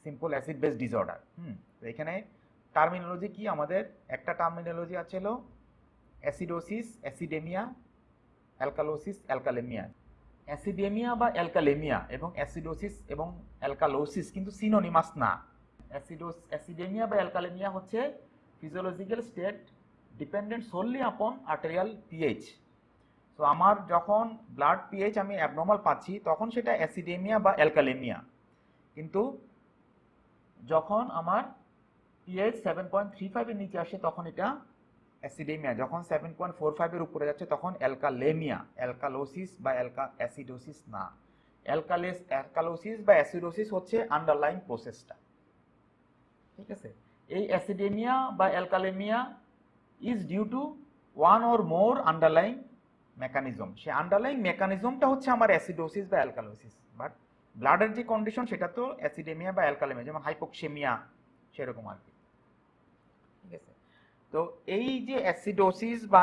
Simple acid base disorder. তো এখানে terminology কি, আমাদের একটা টার্মিনোলজি আছে হলো অ্যাসিডোসিস, অ্যাসিডেমিয়া, অ্যালকালোসিস, অ্যালকালেমিয়া। অ্যাসিডেমিয়া বা অ্যালকালেমিয়া এবং অ্যাসিডোসিস এবং অ্যালকালোসিস কিন্তু সিনোনিমাস না। অ্যাসিডেমিয়া বা অ্যালকালেমিয়া হচ্ছে ফিজিওলজিক্যাল স্টেট ডিপেন্ডেন্ট সোললি আপন আর্টেরিয়াল পিএইচ। তো আমার যখন ব্লাড পিএইচ আমি অ্যাবনর্মাল পাচ্ছি তখন সেটা অ্যাসিডেমিয়া বা অ্যালকালেমিয়া, কিন্তু যখন আমার পিএইচ 7.35 এর নিচে আসে তখন এটা অ্যাসিডেমিয়া, যখন 7.45 এর উপরে যাচ্ছে তখন অ্যালকালেমিয়া, অ্যালকালোসিস বা অ্যাসিডোসিস না। অ্যালকালোসিস বা অ্যাসিডোসিস হচ্ছে আন্ডারলাইং প্রসেসটা, ঠিক আছে। এই অ্যাসিডেমিয়া বা alkalaemia is due to one or more underlying mechanism. সে আন্ডারলাইং মেকানিজমটা হচ্ছে আমার অ্যাসিডোসিস বা অ্যালকালোসিস, বাট ব্লাডের যে কন্ডিশন সেটা তো অ্যাসিডেমিয়া বা অ্যালকালেমিয়া, যেমন হাইপোক্সেমিয়া সেরকম আর কি, ঠিক আছে। তো এই যে অ্যাসিডোসিস বা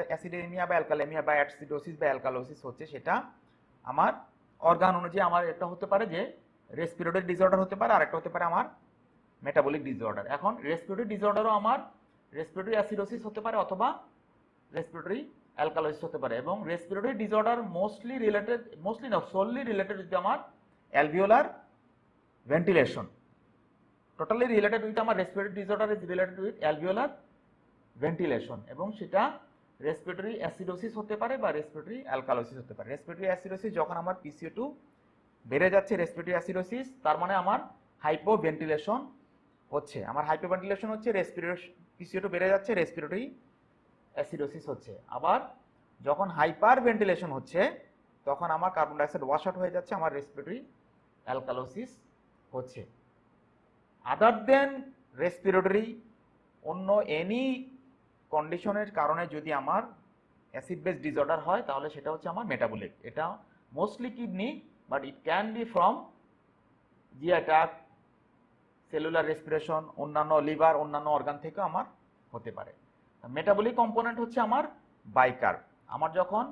অ্যাসিডেমিয়া বা অ্যালকালেমিয়া বা অ্যাসিডোসিস বা অ্যালকালোসিস হচ্ছে, সেটা আমার অর্গান অনুযায়ী আমার একটা হতে পারে যে রেসপিরেটরি ডিসঅর্ডার হতে পারে, আর একটা হতে পারে আমার মেটাবলিক ডিসঅর্ডার। এখন রেসপিরেটরি ডিসঅর্ডারও আমার রেসপিরেটরি অ্যাসিডোসিস হতে পারে অথবা রেসপিরেটরি অ্যালকালোসিস হতে পারে, এবং রেসপিরেটরি ডিসঅর্ডার মোস্টলি না সোললি রিলেটেড উইথ আমার alveolar ventilation. Totally related with আমার respiratory disorder is related with alveolar ventilation, এবং সেটা রেসপিরেটরি অ্যাসিডোসিস হতে পারে বা রেসপিরেটরি অ্যালকালোসিস হতে পারে। রেসপিরেটরি অ্যাসিডোসিস যখন আমার PCO2 বেড়ে যাচ্ছে, রেসপিরেটরি অ্যাসিডোসিস তার মানে আমার হাইপোভেন্টিলেশন হচ্ছে, আমার হাইপোভেন্টিলেশন হচ্ছে, রেসপিরেটরি PCO2 বেড়ে যাচ্ছে, রেসপিরেটরি অ্যাসিডোসিস হচ্ছে। আবার যখন হাইপার ভেন্টিলেশন হচ্ছে তখন আমার কার্বন ডাইঅক্সাইড ওয়াশ আউট হয়ে যাচ্ছে, আমার রেসপিরেটরি অ্যালকালোসিস হচ্ছে। আদার দেন রেসপিরেটরি অন্য এনি কন্ডিশনের কারণে যদি আমার অ্যাসিড বেস ডিসঅর্ডার হয় তাহলে সেটা হচ্ছে আমার মেটাবলিক। এটা mostly kidney, but it can be from GI tract, cellular respiration, অন্যান্য লিভার, অন্যান্য অর্গান থেকেও আমার হতে পারে। মেটাবলিক কম্পোনেন্ট হচ্ছে আমার বাইকার। আমার যখন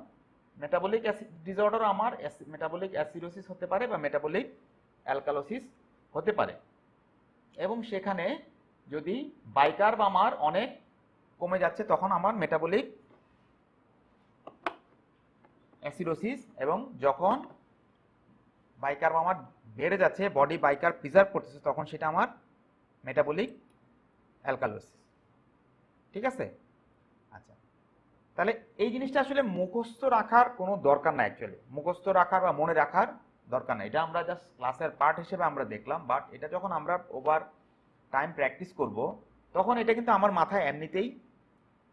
মেটাবলিক ডিসঅর্ডার, আমার মেটাবলিক অ্যাসিডোসিস হতে পারে বা মেটাবলিক অ্যালকালোসিস হতে পারে, এবং সেখানে যদি বাইকার বা আমার অনেক কমে যাচ্ছে তখন আমার মেটাবলিক অ্যাসিডোসিস, এবং যখন বাইকার বা আমার বেড়ে যাচ্ছে, বডি বাইকার প্রিজার্ভ করতেছে, তখন সেটা আমার মেটাবলিক অ্যালকালোসিস, ঠিক আছে। আচ্ছা, তাহলে এই জিনিসটা আসলে মুখস্থ রাখার কোনো দরকার নাই, অ্যাকচুয়ালি মুখস্থ রাখার বা মনে রাখার দরকার নাই, এটা আমরা জাস্ট ক্লাসের পার্ট হিসেবে আমরা দেখলাম। বাট এটা যখন আমরা ওভার টাইম প্র্যাকটিস করব তখন এটা কিন্তু আমার মাথায় এমনিতেই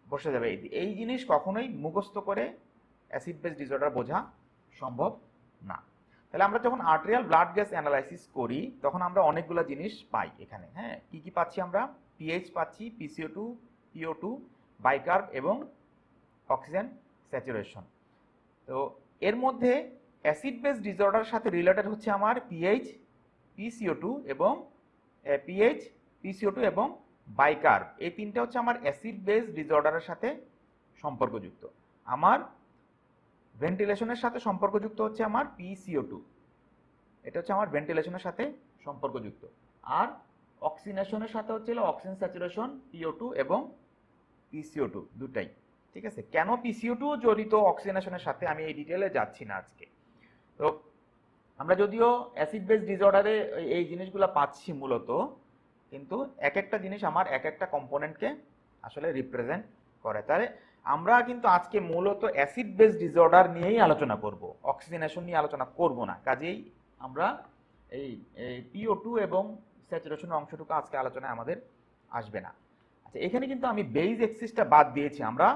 বসে যাবে। এই জিনিস কখনোই মুখস্থ করে অ্যাসিড বেস ডিসঅর্ডার বোঝা সম্ভব না। তাহলে আমরা যখন আর্টেরিয়াল ব্লাড গ্যাস অ্যানালাইসিস করি তখন আমরা অনেকগুলো জিনিস পাই এখানে। হ্যাঁ, কি কি পাচ্ছি আমরা? পিএইচ পাচ্ছি, PCO2, PO2, বাইকার্ব এবং অক্সিজেন স্যাচুরেশন। তো এর মধ্যে অ্যাসিড বেস ডিসঅর্ডারের সাথে রিলেটেড হচ্ছে আমার পিএইচ, PCO2 এবং বাইকার্ব। এই তিনটা হচ্ছে আমার অ্যাসিড বেস ডিসঅর্ডারের সাথে সম্পর্কযুক্ত। আমার ভেন্টিলেশনের সাথে সম্পর্কযুক্ত হচ্ছে আমার PCO2, এটা হচ্ছে আমার ভেন্টিলেশনের সাথে সম্পর্কযুক্ত। আর অক্সিজেনেশনের সাথে হচ্ছে অক্সিজেন স্যাচুরেশন, PO2 এবং PCO2 দুটাই, ঠিক আছে। কেন PCO2 জড়িত অক্সিজেনেশনের সাথে আমি এই ডিটেলে যাচ্ছি না আজকে। তো আমরা যদিও অ্যাসিড বেস ডিসঅর্ডারে এই জিনিসগুলো পাচ্ছি মূলত, কিন্তু এক একটা জিনিস আমার এক একটা কম্পোনেন্টকে আসলে রিপ্রেজেন্ট করে। তাহলে আমরা কিন্তু আজকে মূলত অ্যাসিড বেস ডিসঅর্ডার নিয়েই আলোচনা করব, অক্সিজেনেশন নিয়ে আলোচনা করব না। কাজেই আমরা এই PO2 এবং স্যাচুরেশনের অংশটুকু আজকে আলোচনায় আমাদের আসবে না। আচ্ছা, এখানে কিন্তু আমি বেজ এক্সিসটা বাদ দিয়েছি। আমরা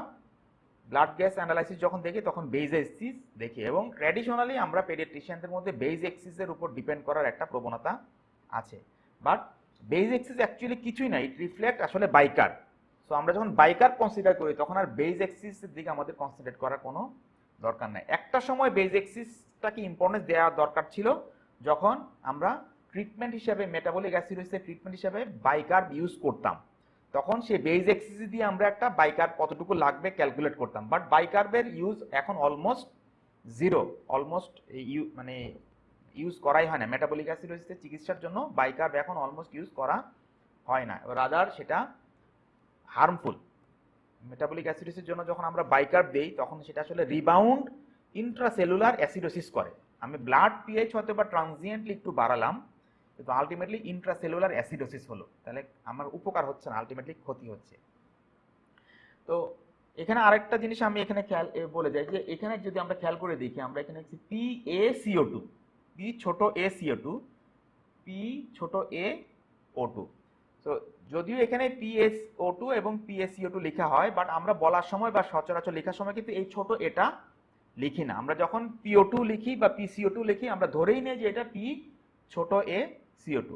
ব্লাড গ্যাস অ্যানালাইসিস যখন দেখি তখন বেজ এক্সিস দেখি, এবং ট্র্যাডিশনালি আমরা পেডিয়াট্রিশিয়ানদের মধ্যে বেজ এক্সিসের উপর ডিপেন্ড করার একটা প্রবণতা আছে। বাট বেজ এক্সিস অ্যাকচুয়ালি কিছুই না, ইট রিফ্লেক্ট আসলে বাইকার। সো আমরা যখন বাইকার কনসিডার করি তখন আর বেজ এক্সিসের দিকে আমাদের কনসিডার করার কোনো দরকার নাই। একটা সময় বেজ এক্সিসটাকে ইম্পর্টেন্স দেওয়া দরকার ছিল যখন আমরা ট্রিটমেন্ট হিসাবে, মেটাবলিক অ্যাসিডোসিসের ট্রিটমেন্ট হিসাবে বাইকার্ব ইউজ করতাম, তখন সেই বেজ এক্সিস দিয়ে আমরা একটা বাইকার্ব কতটুকু লাগবে ক্যালকুলেট করতাম। বাট বাইকার্বের ইউজ এখন অলমোস্ট জিরো, অলমোস্ট মানে ইউজ করাই হয় না মেটাবলিক অ্যাসিডোসিসের চিকিৎসার জন্য বাইকার্ব এখন অলমোস্ট ইউজ করা হয় না, রাদার সেটা হার্মফুল। মেটাবলিক অ্যাসিডোসিসের জন্য যখন আমরা বাইকার্ব দেই তখন সেটা আসলে রিবাউন্ড ইন্ট্রাসেলুলার অ্যাসিডোসিস করে। আমি ব্লাড পিএইচ হয়তো বা ট্রানজিয়েন্টলি একটু বাড়ালাম, কিন্তু আলটিমেটলি ইন্ট্রাসেলুলার অ্যাসিডোসিস হলো, তাহলে আমার উপকার হচ্ছে না, আলটিমেটলি ক্ষতি হচ্ছে। তো এখানে আরেকটা জিনিস আমি এখানে খেয়াল বলে যাই যে এখানে যদি আমরা খেয়াল করে দেখি, আমরা এখানে PaCO2, পি ছোট a CO2, পি ছোট a O2। তো যদিও এখানে PaO2 এবং PaCO2 লেখা হয়, বাট আমরা বলার সময় বা সচরাচর লেখার সময় কিন্তু এই ছোট এটা লিখি না। আমরা যখন PO2 লিখি বা PCO2 লিখি আমরা ধরেই নেই যে এটা P ছোট a CO2।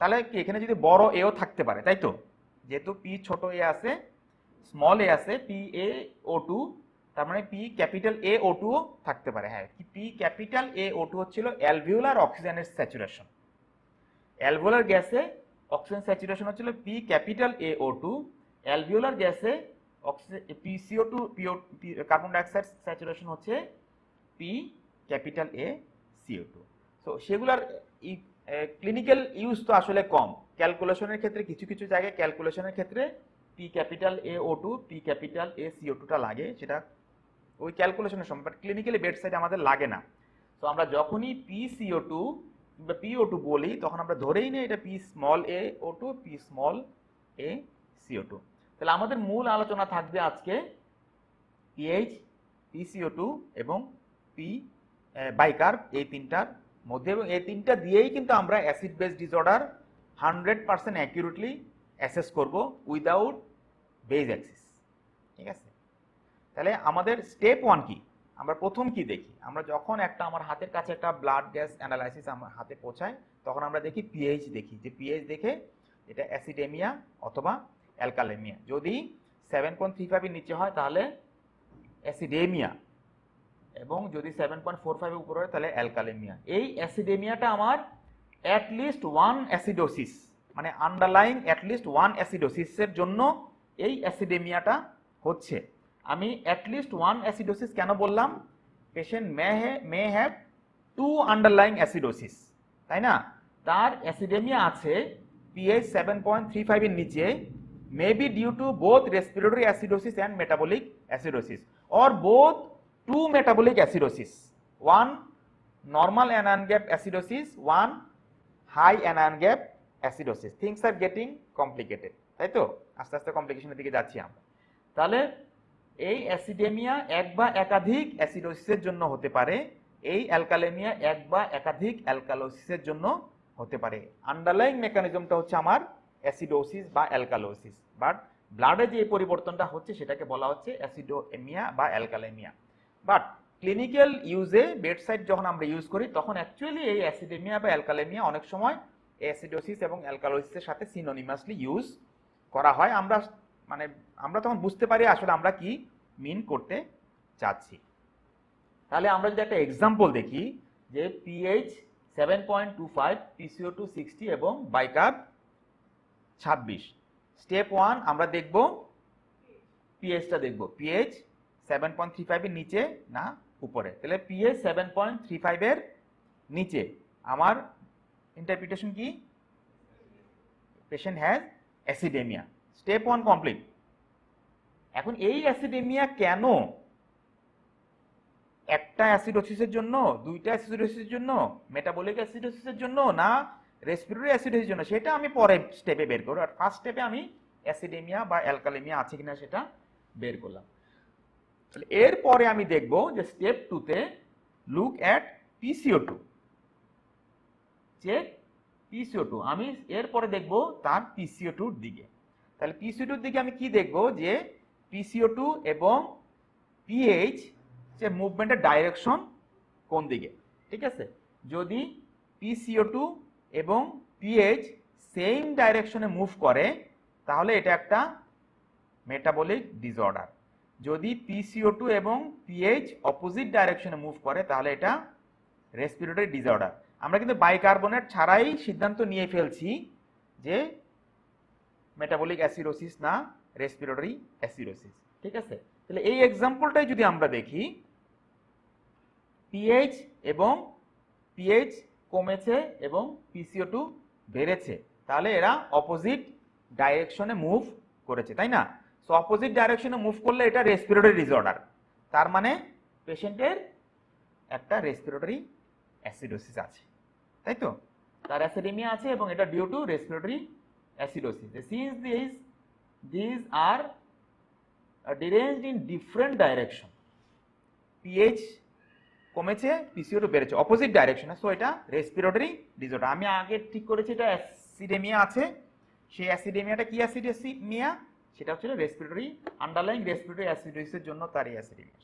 তাহলে কি এখানে যদি বড় এও থাকতে পারে, তাই তো? যেহেতু P ছোট a আছে, স্মল এ আছে, PaO2, তার মানে P ক্যাপিটাল AO2 ও থাকতে পারে। হ্যাঁ, P ক্যাপিটাল AO2 হচ্ছিল অ্যালভিওলার অক্সিজেনের স্যাচুরেশন। অ্যালভিওলার গ্যাসে অক্সিজেন স্যাচুরেশন হচ্ছিল P ক্যাপিটাল AO2, অ্যালভিওলার গ্যাসে PCO2 কার্বন ডাইঅক্সাইড স্যাচুরেশন হচ্ছে P ক্যাপিটাল ACO2। সো সেগুলার ক্লিনিক্যাল ইউজ তো আসলে কম, ক্যালকুলেশনের ক্ষেত্রে কিছু কিছু জায়গায় ক্যালকুলেশনের ক্ষেত্রে P capital AO2 P capital ACO2টা লাগে, সেটা ওই ক্যালকুলেশনের সময়, বাট ক্লিনিক্যালি বেড সাইডে আমাদের লাগে না। তো আমরা যখনই PCO2 বা PO2 বলি তখন আমরা ধরেই নিই এটা P small AO2 P small ACO2। তাহলে আমাদের মূল আলোচনা থাকবে আজকে PH, PCO2 এবং P বাইকার্ব, এই তিনটার মধ্যে, এবং এই তিনটা দিয়েই কিন্তু আমরা acid base disorder 100% accurately assess করব উইদাউট বেজ অ্যাক্সিস। ঠিক আছে, তাহলে আমাদের স্টেপ 1 কি, আমরা প্রথম কি দেখি, আমরা যখন আমার হাতের কাছে একটা ব্লাড গ্যাস অ্যানালাইসিস আমার হাতে পৌঁছায় তখন আমরা দেখি পিএইচ দেখি, যে পিএইচ দেখে এটা অ্যাসিডেমিয়া অথবা অ্যালকালেমিয়া। যদি 7.35 এর নিচে হয় তাহলে অ্যাসিডেমিয়া, এবং যদি 7.45 এর উপরে হয় তাহলে অ্যালকালেমিয়া। এই অ্যাসিডেমিয়াটা আমার অ্যাটলিস্ট 1 অ্যাসিডোসিস, মানে আন্ডারলাইং অ্যাটলিস্ট 1 অ্যাসিডোসিসের জন্য এই অ্যাসিডেমিয়াটা হচ্ছে। আমি অ্যাটলিস্ট 1 অ্যাসিডোসিস কেন বললাম? Patient may have 2 underlying acidosis, তাই না? তার অ্যাসিডেমিয়া আছে পিএইচ 7.35 এর নিচে, may be due to both respiratory acidosis and metabolic acidosis, or both 2 metabolic acidosis, 1 normal anion gap acidosis, 1 high anion gap acidosis. Things are getting complicated, তাই তো? আস্তে আস্তে কমপ্লিকেশনের দিকে যাচ্ছি আমরা। তাহলে এই অ্যাসিডেমিয়া এক বা একাধিক অ্যাসিডোসিসের জন্য হতে পারে, এই অ্যালকালেমিয়া এক বা একাধিক অ্যালকালোসিসের জন্য হতে পারে। আন্ডারলাইং মেকানিজমটা হচ্ছে আমার অ্যাসিডোসিস বা অ্যালকালোসিস, বাট ব্লাডে যে পরিবর্তনটা হচ্ছে সেটাকে বলা হচ্ছে অ্যাসিডোএমিয়া বা অ্যালকালেমিয়া। বাট ক্লিনিক্যাল ইউজে বেডসাইড যখন আমরা ইউজ করি তখন অ্যাকচুয়ালি এই অ্যাসিডেমিয়া বা অ্যালকালেমিয়া অনেক সময় অ্যাসিডোসিস এবং অ্যালকালোসিসের সাথে সিনোনিমাসলি ইউজ করা হয়। আমরা তখন বুঝতে পারি আসলে আমরা কি মিন করতে চাচ্ছি। তাহলে আমরা যদি একটা এক্সাম্পল দেখি যে পিএইচ 7.25, PCO2 60 এবং বাইকার্ব 26। স্টেপ 1 আমরা দেখব পিএইচটা দেখব, পিএইচ 7.35 এর নিচে না উপরে। তাহলে পিএইচ 7.35 এর নিচে, আমার ইন্টারপ্রিটেশন কি? Patient has acidaemia. Step 1 complete. এখন এই অ্যাসিডেমিয়া কেন? একটা অ্যাসিডোসিসের জন্য, দুইটা অ্যাসিডোসিসের জন্য, মেটাবলিক অ্যাসিডোসিসের জন্য, না রেসপিরেটরি অ্যাসিডোসিসের জন্য, সেটা আমি পরে স্টেপে বের করব। আর ফার্স্ট স্টেপে আমি অ্যাসিডেমিয়া বা অ্যালকালেমিয়া আছে কিনা সেটা বের করলাম। তাহলে এরপরে আমি দেখব যে স্টেপ 2 তে look at PCO2, check PCO2। আমি এরপরে দেখব তার PCO2 এর দিকে। তাহলে PCO2 এর দিকে আমি কি দেখব? যে PCO2 এবং PH যে মুভমেন্টের ডাইরেকশন কোন দিকে। ঠিক আছে, যদি PCO2 এবং PH সেম ডাইরেকশনে মুভ করে তাহলে এটা একটা মেটাবলিক ডিসঅর্ডার। যদি PCO2 এবং PH অপোজিট ডাইরেকশনে মুভ করে তাহলে এটা রেসপিরেটরি ডিসঅর্ডার। আমরা কিন্তু বাইকার্বনেট ছাড়াই সিদ্ধান্ত নিয়ে ফেলছি যে মেটাবলিক অ্যাসিডোসিস না রেসপিরেটরি অ্যাসিডোসিস। ঠিক আছে, তাহলে এই এক্সাম্পলটাই যদি আমরা দেখি, পিএইচ এবং পিএইচ কমেছে এবং PCO2 বেড়েছে, তাহলে এরা অপোজিট ডাইরেকশনে মুভ করেছে, তাই না? সো অপোজিট ডাইরেকশনে মুভ করলে এটা রেসপিরেটরি ডিসঅর্ডার, তার মানে পেশেন্টের একটা রেসপিরেটরি অ্যাসিডোসিস আছে, তাই তো? তার অ্যাসিডেমিয়া আছে এবং এটা due to respiratory acidosis. Since these are deranged in different direction, pH কমেছে, PCO2 বেড়েছে অপোজিট ডাইরেকশনে, সো এটা রেসপিরেটরি ডিসঅর্ডার। আমি আগে ঠিক করেছি এটা অ্যাসিডেমিয়া আছে, সেই অ্যাসিডেমিয়াটা কি অ্যাসিডেমিয়া? সেটা হচ্ছে রেসপিরেটরি আন্ডারলাইং রেসপিরেটরি অ্যাসিডোসিসের জন্য তার এই অ্যাসিডেমিয়া।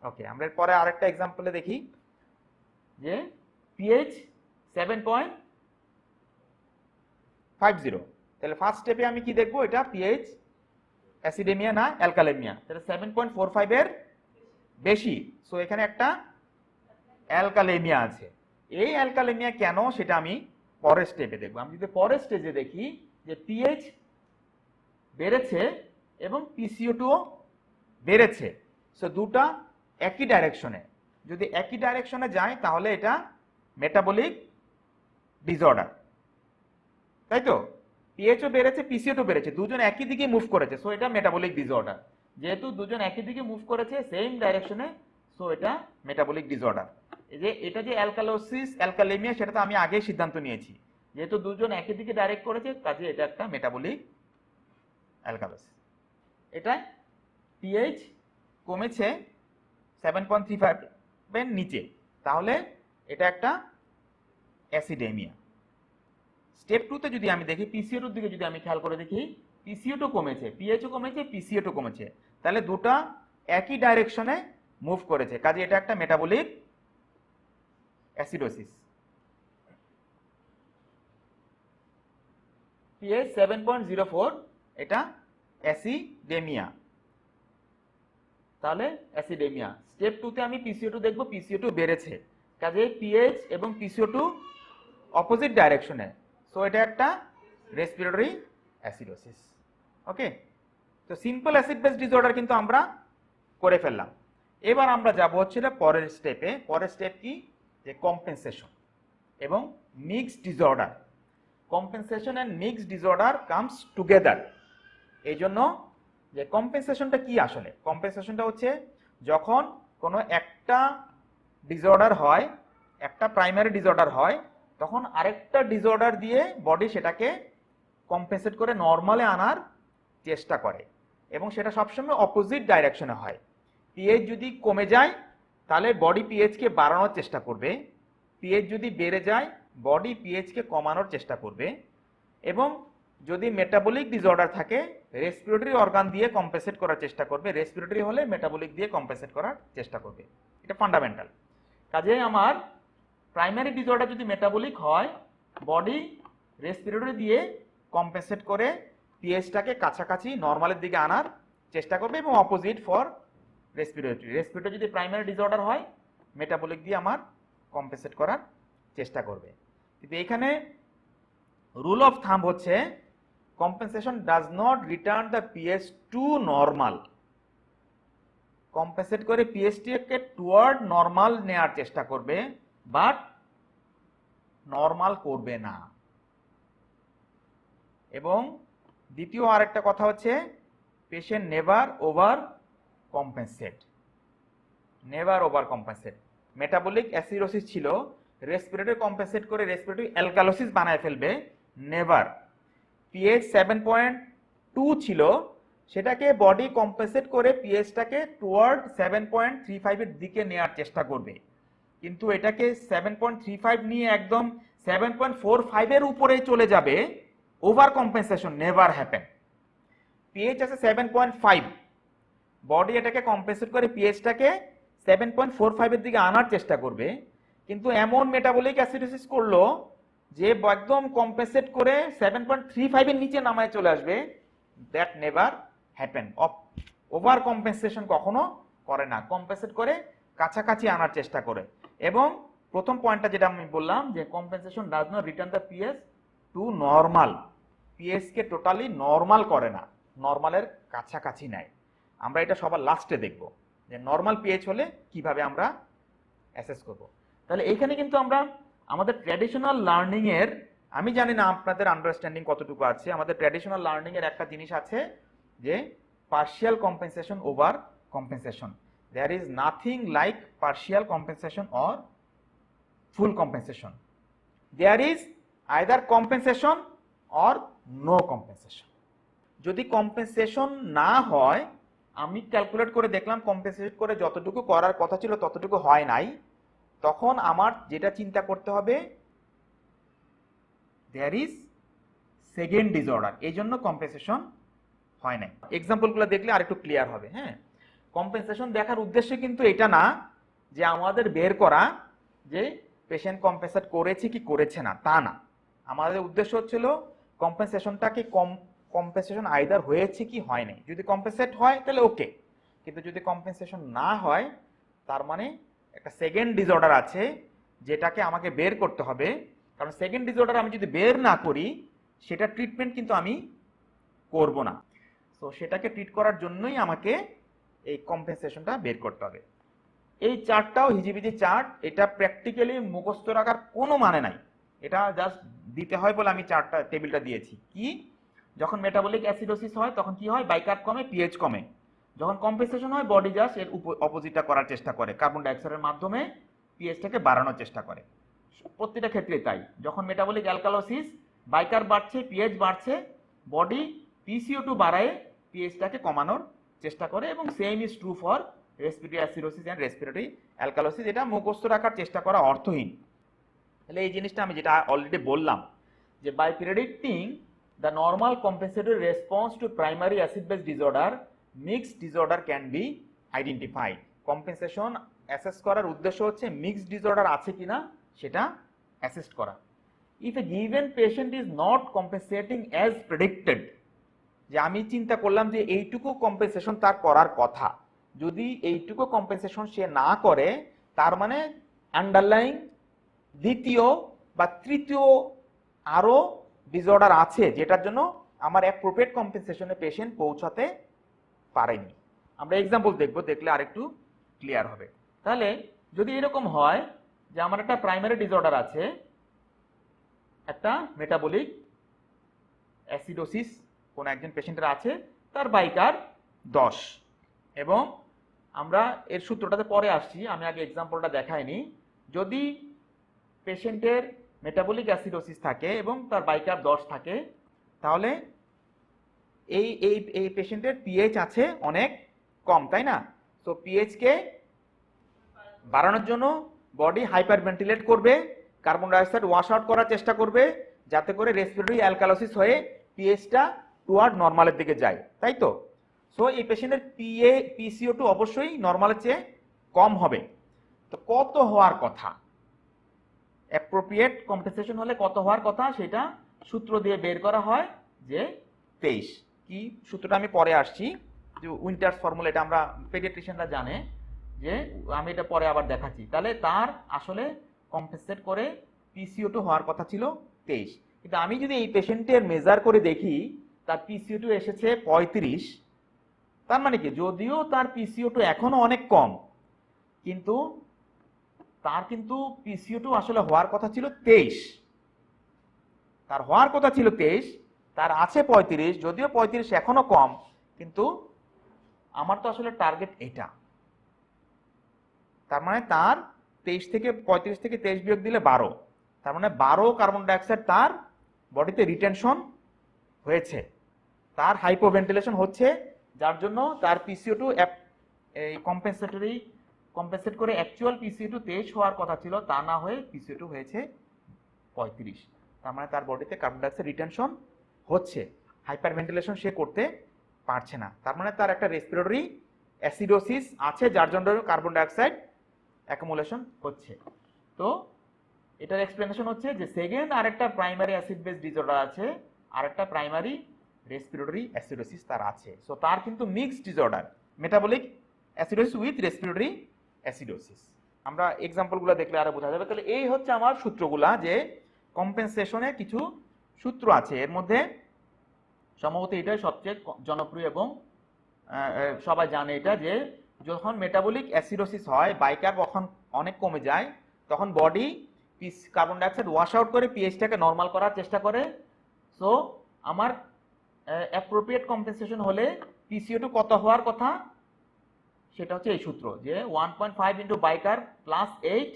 ওকে, আমরা এরপরে আরেকটা এক্সাম্পলে দেখি যে pH 7.50, তাহলে ফার্স্ট স্টেপে আমি কি দেখবো? এটা pH অ্যাসিডেমিয়া না অ্যালকালেমিয়া, তাহলে 7.45 এর বেশি, সো এখানে একটা অ্যালকালেমিয়া আছে। এই অ্যালকালেমিয়া কেন সেটা আমি পরের স্টেপে দেখবো। আমি যদি পরের স্টেজে দেখি যে pH বেড়েছে এবং PCO2 বেড়েছে, সো দুটা একই ডাইরেকশনে, যদি একই ডাইরেকশনে যায় তাহলে এটা মেটাবলিক ডিসঅর্ডার, তাই তো? pHও বেড়েছে, PCO2 বেড়েছে, দুজন একই দিকে মুভ করেছে, সো এটা মেটাবলিক ডিসঅর্ডার। যেহেতু দুজন একই দিকে মুভ করেছে সেম ডাইরেকশনে, সো এটা মেটাবলিক ডিসঅর্ডার। এই যে এটা যে অ্যালকালোসিস অ্যালকালেমিয়া সেটা তো আমি আগেই সিদ্ধান্ত নিয়েছি, যেহেতু দুজন একই দিকে ডাইরেক্ট করেছে কাজে এটা একটা মেটাবলিক অ্যালকালোসিস। এটা pH কমেছে 7.35 এর নিচে, তাহলে এটা একটা অ্যাসিডেমিয়া। স্টেপ 2 তে যদি আমি দেখি PCO2 দিকে যদি আমি খেয়াল করে দেখি, PCO2 কমেছে, pHও কমেছে, PCO2 কমেছে, তাহলে দুটো একই ডাইরেকশনে মুভ করেছে, কাজে এটা একটা মেটাবলিক অ্যাসিডোসিস। pH 7.04 এটা অ্যাসিডেমিয়া, তাহলে অ্যাসিডেমিয়া। স্টেপ 2 তে আমি PCO2 দেখব, PCO2 বেড়েছে, কাজে pH এবং PCO2 অপোজিট ডাইরেকশনে, সো এটা একটা রেসপিরেটরি অ্যাসিডোসিস। ওকে, তো সিম্পল অ্যাসিড বেস ডিসঅর্ডার কিন্তু আমরা করে ফেললাম। এবার আমরা যাব হচ্ছে পরের স্টেপে। পরের স্টেপ কি? যে কম্পেনসেশন এবং mixed disorder. Compensation and mixed disorder comes together. এই জন্য যে কম্পেনসেশনটা কি আসলে? কম্পেনসেশনটা হচ্ছে যখন কোনো একটা ডিসঅর্ডার হয়, একটা প্রাইমারি ডিসঅর্ডার হয়, তখন আরেকটা ডিসঅর্ডার দিয়ে বডি সেটাকে কম্পেনসেট করে নর্মালে আনার চেষ্টা করে, এবং সেটা সবসময় অপোজিট ডাইরেকশনে হয়। pH যদি কমে যায় তাহলে বডি pH-কে বাড়ানোর চেষ্টা করবে, pH যদি বেড়ে যায় বডি pH-কে কমানোর চেষ্টা করবে, এবং যদি মেটাবলিক ডিসঅর্ডার থাকে রেসপিরেটরি অর্গান দিয়ে কম্পেনসেট করার চেষ্টা করবে, রেসপিরেটরি হলে মেটাবলিক দিয়ে কম্পেনসেট করার চেষ্টা করবে। এটা ফান্ডামেন্টাল। কাজে আমার প্রাইমারি ডিসঅর্ডার যদি মেটাবলিক হয়, বডি রেসপিরেটরি দিয়ে কম্পেনসেট করে pH-টাকে কাছাকাছি নর্মালের দিকে আনার চেষ্টা করবে, এবং অপোজিট ফর রেসপিরেটরি। রেসপিরেটরি যদি প্রাইমারি ডিসঅর্ডার হয় মেটাবলিক দিয়ে আমার কম্পেনসেট করার চেষ্টা করবে। কিন্তু এখানে রুল অফ থাম্ব হচ্ছে compensation does not return the pH to normal. Compensate করে pH-কে টুয়ার্ড নর্মাল নেওয়ার চেষ্টা করবে, বাট নর্মাল করবে না। এবং দ্বিতীয় আরেকটা কথা হচ্ছে patient never over compensate. Never over compensate. Metabolic acidosis ছিল, রেসপিরেটরি কম্পেনসেট করে রেসপিরেটরি অ্যালকালোসিস বানায় ফেলবে, নেভার। pH 7.2 ছিল, সেটাকে বডি কম্পেনসেট করে pH-টাকে টুয়ার্ড 7.35 এর দিকে নেওয়ার চেষ্টা করবে, কিন্তু এটাকে 7.35 নিয়ে একদম 7.45 এর উপরে চলে যাবে, over compensation never happen. pH আছে 7.5, বডি এটাকে কম্পেনসেট করে pH-টাকে 7.45 এর দিকে আনার চেষ্টা করবে, কিন্তু এমন মেটাবলিক অ্যাসিডোসিস করলো যে একদম কম্পেনসেট করে 7.35 এর নিচে নামায় চলে আসবে। That never happen. Over compensation কখনো করে না, কম্পেনসেট করে কাছাকাছি আনার চেষ্টা করে। এবং প্রথম পয়েন্টটা যেটা আমি বললাম যে compensation does not return the pH to normal. pH-কে টোটালি নর্মাল করে না, নর্মালের কাছাকাছি নেয়। আমরা এটা সবার লাস্টে দেখব যে নর্মাল pH হলে কিভাবে আমরা অ্যাসেস করব। তাহলে এইখানে কিন্তু আমরা আমাদের ট্র্যাডিশনাল লার্নিং এর, আমি জানি না আপনাদের আন্ডারস্ট্যান্ডিং কতটুকু আছে, আমাদের ট্র্যাডিশনাল লার্নিং এর একটা জিনিস আছে যে partial compensation over compensation. There is nothing like partial compensation or full compensation. There is either compensation or no compensation. যদি কম্পেনসেশন না হয়, আমি ক্যালকুলেট করে দেখলাম কম্পেনসেট করে যতটুকু করার কথা ছিল ততটুকু হয় নাই, তখন আমার যেটা চিন্তা করতে হবে, দেয়ার ইজ সেকেন্ড ডিসঅর্ডার, এই জন্য কম্পেনসেশন হয় নাই। এক্সাম্পলগুলো দেখলে আর একটু ক্লিয়ার হবে। হ্যাঁ, কম্পেনসেশন দেখার উদ্দেশ্য কিন্তু এটা না যে আমাদের বের করা যে পেশেন্ট কম্পেনসেট করেছে কি করেছে না, তা না। আমাদের উদ্দেশ্য হচ্ছিল কম্পেনসেশনটাকে কম্পেনসেশন আইদার হয়েছে কি হয় নাই। যদি কম্পেনসেট হয় তাহলে ওকে, কিন্তু যদি কম্পেনসেশন না হয় তার মানে একটা সেকেন্ড ডিসঅর্ডার আছে যেটাকে আমাকে বের করতে হবে। কারণ সেকেন্ড ডিসঅর্ডার আমি যদি বের না করি সেটা ট্রিটমেন্ট কিন্তু আমি করব না। তো সেটাকে ট্রিট করার জন্যই আমাকে এই কম্পেনসেশনটা বের করতে হবে। এই চার্টটাও হিজিবিজি চার্ট, এটা প্র্যাকটিক্যালি মুখস্থ রাখার কোনো মানে নাই, এটা জাস্ট দিতে হয় বলে আমি চার্টটা টেবিলটা দিয়েছি। কি, যখন মেটাবলিক অ্যাসিডোসিস হয় তখন কি হয়, বাইকার্ব কমে, পিএইচ কমে। যখন কম্পেনসেশন হয় বডি জাস্ট এর অপোজিটটা করার চেষ্টা করে, কার্বন ডাইঅক্সাইডের মাধ্যমে পিএইচটাকে বাড়ানোর চেষ্টা করে। প্রত্যেকটা ক্ষেত্রে তাই। যখন মেটাবলিক অ্যালকালোসিস, বাইকার্ব বাড়ছে, পিএইচ বাড়ছে, বডি পিসিও2 বাড়ায় পিএইচটাকে কমানোর চেষ্টা করে। এবং same is true for respiratory acidosis and respiratory alkalosis. এটা মুখস্থ রাখার চেষ্টা করা অর্থহীন। তাহলে এই জিনিসটা আমি যেটা অলরেডি বললাম যে by predicting the normal compensatory response to primary acid base disorder, mixed disorder can be identified. Compensation assess করার উদ্দেশ্য হচ্ছে মিক্সড ডিসঅর্ডার আছে কিনা সেটা অ্যাসেস করা। If a given patient is not compensating as predicted, যে আমি চিন্তা করলাম যে এইটুকু কম্পেনসেশন তার করার কথা, যদি এইটুকু কম্পেনসেশন সে না করে তার মানে আন্ডারলাইং দ্বিতীয় বা তৃতীয় আরো ডিসঅর্ডার আছে যেটার জন্য আমার অ্যাপ্রোপ্রিয়েট কম্পেনসেশনে পেশেন্ট পৌঁছাতে পারেনি। আমরা এক্সাম্পল দেখব, দেখলে আরেকটু ক্লিয়ার হবে। তাহলে যদি এরকম হয় যে আমার একটা প্রাইমারি ডিসঅর্ডার আছে, একটা মেটাবলিক অ্যাসিডোসিস কোন একজন পেশেন্টের আছে, তার বাইকার 10, এবং আমরা এর সূত্রটাতে পরে আসছি, আমি আগে এক্সাম্পলটা দেখাইনি। যদি পেশেন্টের মেটাবলিক অ্যাসিডোসিস থাকে এবং তার বাইকার 10 থাকে, তাহলে এই এই এই পেশেন্টের পিএইচ আছে অনেক কম, তাই না? তো পিএইচকে বাড়ানোর জন্য বডি হাইপার ভেন্টিলেট করবে, কার্বন ডাইঅক্সাইড ওয়াশ আউট করার চেষ্টা করবে যাতে করে রেসপিরেটরি অ্যালকালোসিস হয়ে পিএইচটা টুয়ার্ড নর্মালের দিকে যায়, তাই তো? সো এই পেশেন্টের পিসিও2 অবশ্যই নর্মালের চেয়ে কম হবে। তো কত হওয়ার কথা, অ্যাপ্রোপ্রিয়েট কম্পেনসেশন হলে কত হওয়ার কথা সেটা সূত্র দিয়ে বের করা হয় যে 23। কি সূত্রটা আমি পরে আসছি, যে উইন্টার্স ফর্মুলা, এটা আমরা পেডিয়াট্রিশিয়ানরা জানে, যে আমি এটা পরে আবার দেখাচ্ছি। তাহলে তার আসলে কম্পেনসেট করে পিসিও2 হওয়ার কথা ছিল 23, কিন্তু আমি যদি এই পেশেন্টের মেজার করে দেখি তার পিসিও2 এসেছে 35। তার মানে কি, যদিও তার পিসিও2 এখনো অনেক কম, কিন্তু তার কিন্তু পিসিও2 আসলে হওয়ার কথা ছিল 23। তার হওয়ার কথা ছিল 23, তার আছে 35, যদিও 35 এখনো কম, কিন্তু আমার তো আসলে টার্গেট এটা। তার মানে তার 23 থেকে 35 থেকে 23 বিয়োগ দিলে 12, তার মানে 12 কার্বন ডাইঅক্সাইড তার বডিতে রিটেনশন হয়েছে, তার হাইপোভেন্টিলেশন হচ্ছে, যার জন্য তার পিসিও2 এই কম্পেনসেট করে অ্যাকচুয়াল পিসিও2 23 হওয়ার কথা ছিল, তা না হয়ে পিসিও2 হয়েছে 35। তার মানে তার বডিতে কার্বন ডাইঅক্সাইড রিটেনশন হচ্ছে, হাইপার ভেন্টিলেশন সে করতে পারছে না। তার মানে তার একটা রেসপিরেটরি অ্যাসিডোসিস আছে যার জন্য কার্বন ডাইঅক্সাইড অ্যাকুমুলেশন হচ্ছে। তো এটার এক্সপ্লেনেশন হচ্ছে যে সেকেন্ড আরেকটা প্রাইমারি অ্যাসিড বেস ডিসঅর্ডার আছে, আরেকটা প্রাইমারি রেসপিরেটরি অ্যাসিডোসিস তার আছে। সো তার কিন্তু mixed disorder, metabolic acidosis with respiratory acidosis. আমরা এক্সাম্পলগুলো দেখলে আরো বোঝা যাবে। তাহলে এই হচ্ছে আমার সূত্রগুলা, যে কম্পেনসেশনে কিছু সূত্র আছে, এর মধ্যে সম্ভবত এটাই সবচেয়ে জনপ্রিয় এবং সবাই জানে এটা, যে যখন মেটাবলিক অ্যাসিডোসিস হয়, বাইকার যখন অনেক কমে যায়, তখন body carbon dioxide wash out করে পিএইচটাকে নর্মাল করার চেষ্টা করে। সো আমার অ্যাপ্রোপ্রিয়েট কম্পেনসেশন হলে পিসিও2 কত হওয়ার কথা, সেটা হচ্ছে এই সূত্র যে 1.5 ইন্টু বাইকার প্লাস 8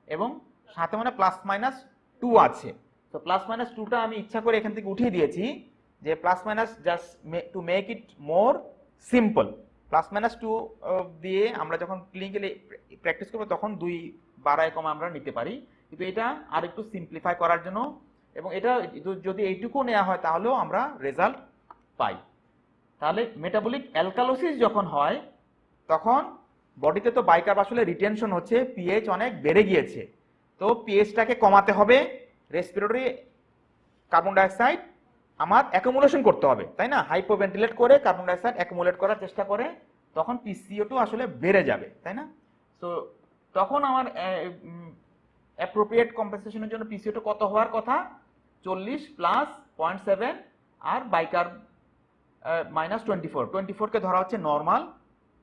এবং সাথে মানে প্লাস মাইনাস 2 আছে। তো প্লাস মাইনাস 2টা আমি ইচ্ছা করে এখান থেকে উঠিয়ে দিয়েছি যে plus minus just to make it more simple. Plus minus 2 দিয়ে আমরা যখন ক্লিনিক্যালি প্র্যাকটিস করবো তখন 2 বাড়ায় কম আমরা নিতে পারি, কিন্তু এটা আর একটু সিম্পলিফাই করার জন্য, এবং এটা যদি এইটুকু নেওয়া হয় তাহলেও আমরা রেজাল্ট পাই। তাহলে মেটাবলিক অ্যালকালোসিস যখন হয় তখন বডিতে তো বাইকার্ব আসলে রিটেনশন হচ্ছে, পিএইচ অনেক বেড়ে গিয়েছে, তো পিএইচটাকে কমাতে হবে, রেসপিরেটরি কার্বন ডাইঅক্সাইড আমার অ্যাকুমুলেশন করতে হবে, তাই না? হাইপোভেন্টিলেট করে কার্বন ডাইঅক্সাইড অ্যাকুমুলেট করার চেষ্টা করে, তখন পিসিও2 আসলে বেড়ে যাবে, তাই না? সো তখন আমার অ্যাপ্রোপ্রিয়েট কম্পেনসেশনের জন্য পিসিও2 কত হওয়ার কথা, 40 প্লাস 0.7 আর বাইকার্ব মাইনাস 24 কে ধরা হচ্ছে নর্মাল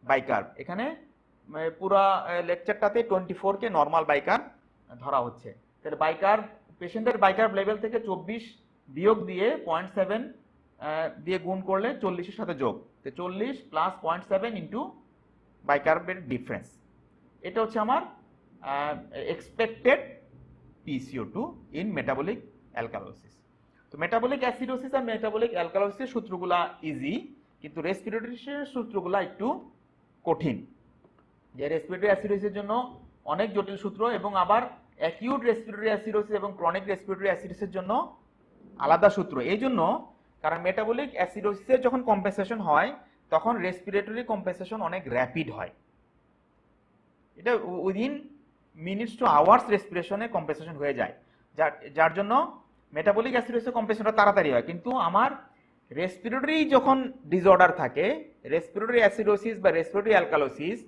বাইকার্ব। এখানে পুরা লেকচারটাতে 24 কে নর্মাল বাইকার্ব ধরা হচ্ছে। তাহলে বাইকার্ব পেশেন্টের বাইকার্ব লেভেল থেকে 24 বিয়োগ দিয়ে 0.7 দিয়ে গুণ করলে 40-এর সাথে যোগ, তো 40 প্লাস 0.7 ইন্টু বাইকার্বের ডিফারেন্স, এটা হচ্ছে আমার এক্সপেক্টেড পিসিও2 ইন মেটাবলিক অ্যালকালোসিস। তো মেটাবলিক অ্যাসিডোসিস আর মেটাবলিক অ্যালকালোসিসের সূত্রগুলা ইজি, কিন্তু রেসপিরেটরির সূত্রগুলা একটু কঠিন। যে রেসপিরেটরি অ্যাসিডোসিসের জন্য অনেক জটিল সূত্র, এবং আবার অ্যাকিউট রেসপিরেটরি অ্যাসিডোসিস এবং ক্রনিক রেসপিরেটরি অ্যাসিডোসিসের জন্য আলাদা সূত্র। এই জন্য কারণ মেটাবলিক অ্যাসিডোসিসের যখন কম্পেনসেশন হয় তখন রেসপিরেটরি কম্পেনসেশন অনেক র্যাপিড হয়, এটা উইদিন মিনিটস টু আওয়ার্স রেসপিরেশনে কম্পেনসেশন হয়ে যায়, যার জন্য মেটাবলিক অ্যাসিডোসিসের কম্পেনসেশনটা তাড়াতাড়ি হয়। কিন্তু আমার রেসপিরেটরি যখন ডিসঅর্ডার থাকে, রেসপিরেটরি অ্যাসিডোসিস বা রেসপিরেটরি অ্যালকালোসিস,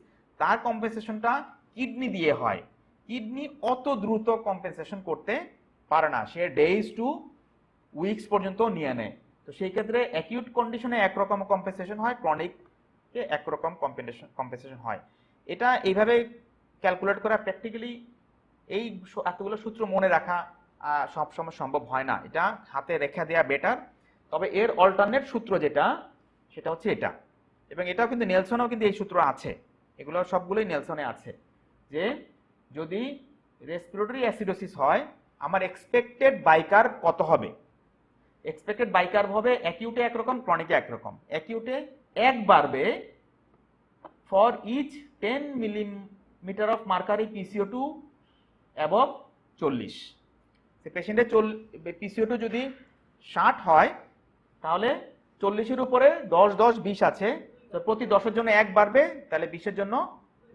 তার কম্পেনসেশনটা কিডনি দিয়ে হয়। কিডনি অত দ্রুত কম্পেনসেশন করতে পারে না, সে ডেজ টু উইকস পর্যন্ত নিয়ে নেয়। তো সেই ক্ষেত্রে অ্যাকিউট কন্ডিশনে একরকম কম্পেনসেশন হয়, ক্রনিকে একরকম কম্পেনসেশন হয়। এটা এইভাবে ক্যালকুলেট করা প্র্যাকটিক্যালি এই এতগুলো সূত্র মনে রাখা সবসময় সম্ভব হয় না, এটা হাতে রেখে দেওয়া বেটার। তবে এর অল্টারনেট সূত্র যেটা, সেটা হচ্ছে এটা, এবং এটাও কিন্তু নেলসনেও কিন্তু এই সূত্র আছে, এগুলো সবগুলোই নেলসনে আছে, যে যদি রেসপিরেটরি অ্যাসিডোসিস হয় আমার এক্সপেক্টেড বাইকার্ব কত হবে। এক্সপেক্টেড বাইকার্ব হবে অ্যাকিউটে একরকম, ক্রনিকে একরকম। অ্যাকিউটে 1 বাড়বে for each 10 millimetre of mercury পিসিও2 অ্যাবভ 40। সে পেশেন্টের পিসিও2 যদি 60 হয় তাহলে 40-এর উপরে 10-10-20 আছে, তো প্রতি 10-এর জন্য 1 বাড়বে, তাহলে 20-এর জন্য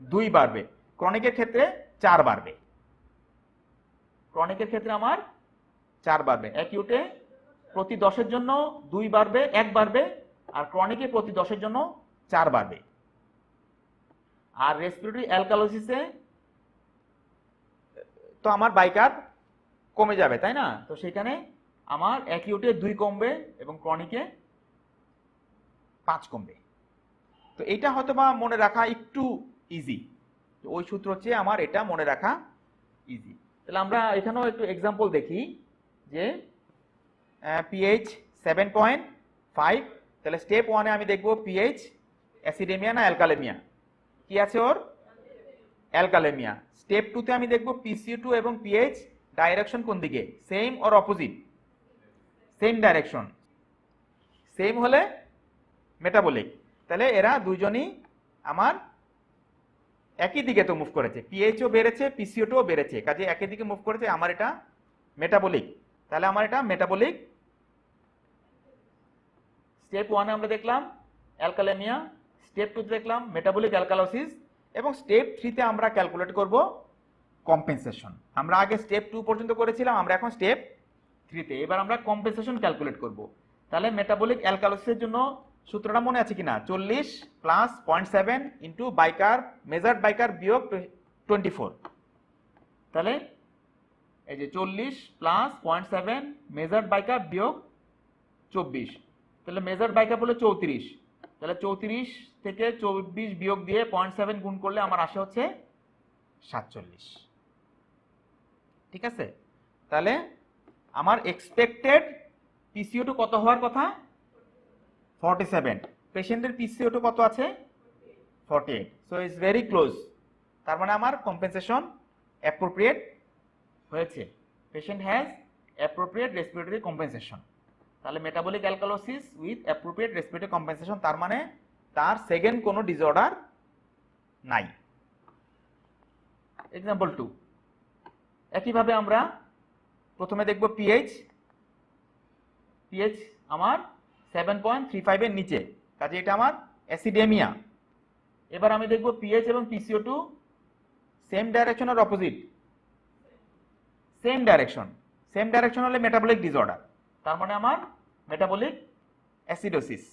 2 বাড়বে। ক্রনিকের ক্ষেত্রে 4 বাড়বে, ক্রনিকের ক্ষেত্রে আমার 4 বাড়বে। অ্যাকিউটে প্রতি 10-এর জন্য 2 বাড়বে, 1 বাড়বে, আর ক্রনিকে প্রতি 10-এর জন্য 4 বাড়বে। আর রেসপিরেটরি অ্যালকালোসিসে তো আমার বাইকার্ব কমে যাবে, তাই না? তো সেখানে আমার অ্যাকিউটে 2 কমবে এবং ক্রনিকে 5 কমবে। তো এটা হয়তো বা মনে রাখা একটু ইজি, তো ওই সূত্র হচ্ছে আমার এটা মনে রাখা ইজি। তাহলে আমরা এখানেও একটু এক্সাম্পল দেখি, যে পিএইচ 7.5, তাহলে স্টেপ 1-এ আমি দেখব পিএইচ অ্যাসিডেমিয়া না অ্যালকালেমিয়া, কি আছে ওর? অ্যালকালেমিয়া। স্টেপ 2-তে আমি দেখব পিসিও2 এবং পিএইচ ডাইরেকশন কোন দিকে, same or opposite? Same direction. Same হলে মেটাবলিক, তাহলে এরা দুইজনই আমার একই দিকে তো মুভ করেছে, পিএইচও বেড়েছে, পিসিও2ও বেড়েছে, কাজে একই দিকে মুভ করেছে, আমার এটা মেটাবলিক। তাহলে আমার এটা মেটাবলিক। স্টেপ 1-এ আমরা দেখলাম অ্যালকালেমিয়া, স্টেপ 2-তে দেখলাম মেটাবলিক অ্যালকালোসিস, এবং স্টেপ 3-তে আমরা ক্যালকুলেট করব কম্পেনসেশন। আমরা আগে স্টেপ 2 পর্যন্ত করেছিলাম, আমরা এখন স্টেপ 3-তে, এবার আমরা কম্পেনসেশন ক্যালকুলেট করব। তাহলে মেটাবলিক অ্যালকালোসিসের জন্য সূত্রটা মনে আছে কিনা? 40 প্লাস 0.7 ইন্টু বাইকার্ব, মেজার্ড বাইকার্ব বিয়োগ 24। তাহলে এই যে 40 প্লাস 0.7 মেজার্ড বাইকার্ব বিয়োগ 24, তাহলে মেজার্ড বাইকার্ব হলো 34, তাহলে 34 থেকে 24 বিয়োগ দিয়ে 0.7 গুণ করলে আমার আসে হচ্ছে 47। ঠিক আছে, তাহলে আমার এক্সপেক্টেড পিসিও2 কত হওয়ার কথা 47, পেশেন্টের পিসিও2 কত আছে 48, সো ইটস ভেরি ক্লোজ। তার মানে আমার কম্পেনসেশন অ্যাপ্রোপ্রিয়েট হয়েছে, patient has appropriate respiratory compensation. তাহলে metabolic alkalosis with appropriate respiratory compensation, তার মানে তার সেকেন্ড কোনো ডিসঅর্ডার নাই। এক্সাম্পল 2, একইভাবে আমরা প্রথমে দেখব পিএইচ আমার 7.35 এর নিচে, কাজে এটা আমার অ্যাসিডেমিয়া। এবার আমি দেখব পিএইচ এবং পিসিও2 সেম ডাইরেকশন আর অপোজিট, সেম ডাইরেকশন হলে মেটাবলিক ডিসঅর্ডার, তার মানে আমার মেটাবলিক অ্যাসিডোসিস।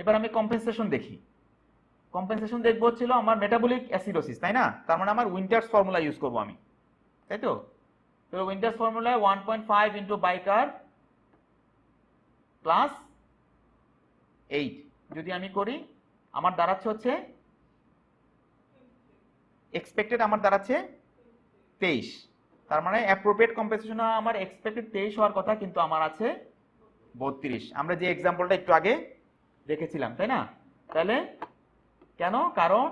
এবার আমি কম্পেনসেশন দেখি, কম্পেনসেশন দেখব হচ্ছিল আমার মেটাবলিক অ্যাসিডোসিস, তাই না? তার মানে আমার উইন্টার্স ফর্মুলা ইউজ করব আমি, তাই তো? তো উইন্টার্স ফর্মুলায় 1.5 ইন্টু বাইকার প্লাস 8 যদি আমি করি, আমার দাঁড়াচ্ছে হচ্ছে এক্সপেক্টেড আমার দাঁড়াচ্ছে 23, তার মানে অ্যাপ্রোপ্রিয়েট কম্পেনসেশন আমার এক্সপেক্টেড 23 হওয়ার কথা, কিন্তু আমার আছে 32। আমরা যে এক্সাম্পলটা একটু আগে দেখেছিলাম, তাই না? তাহলে কেন? কারণ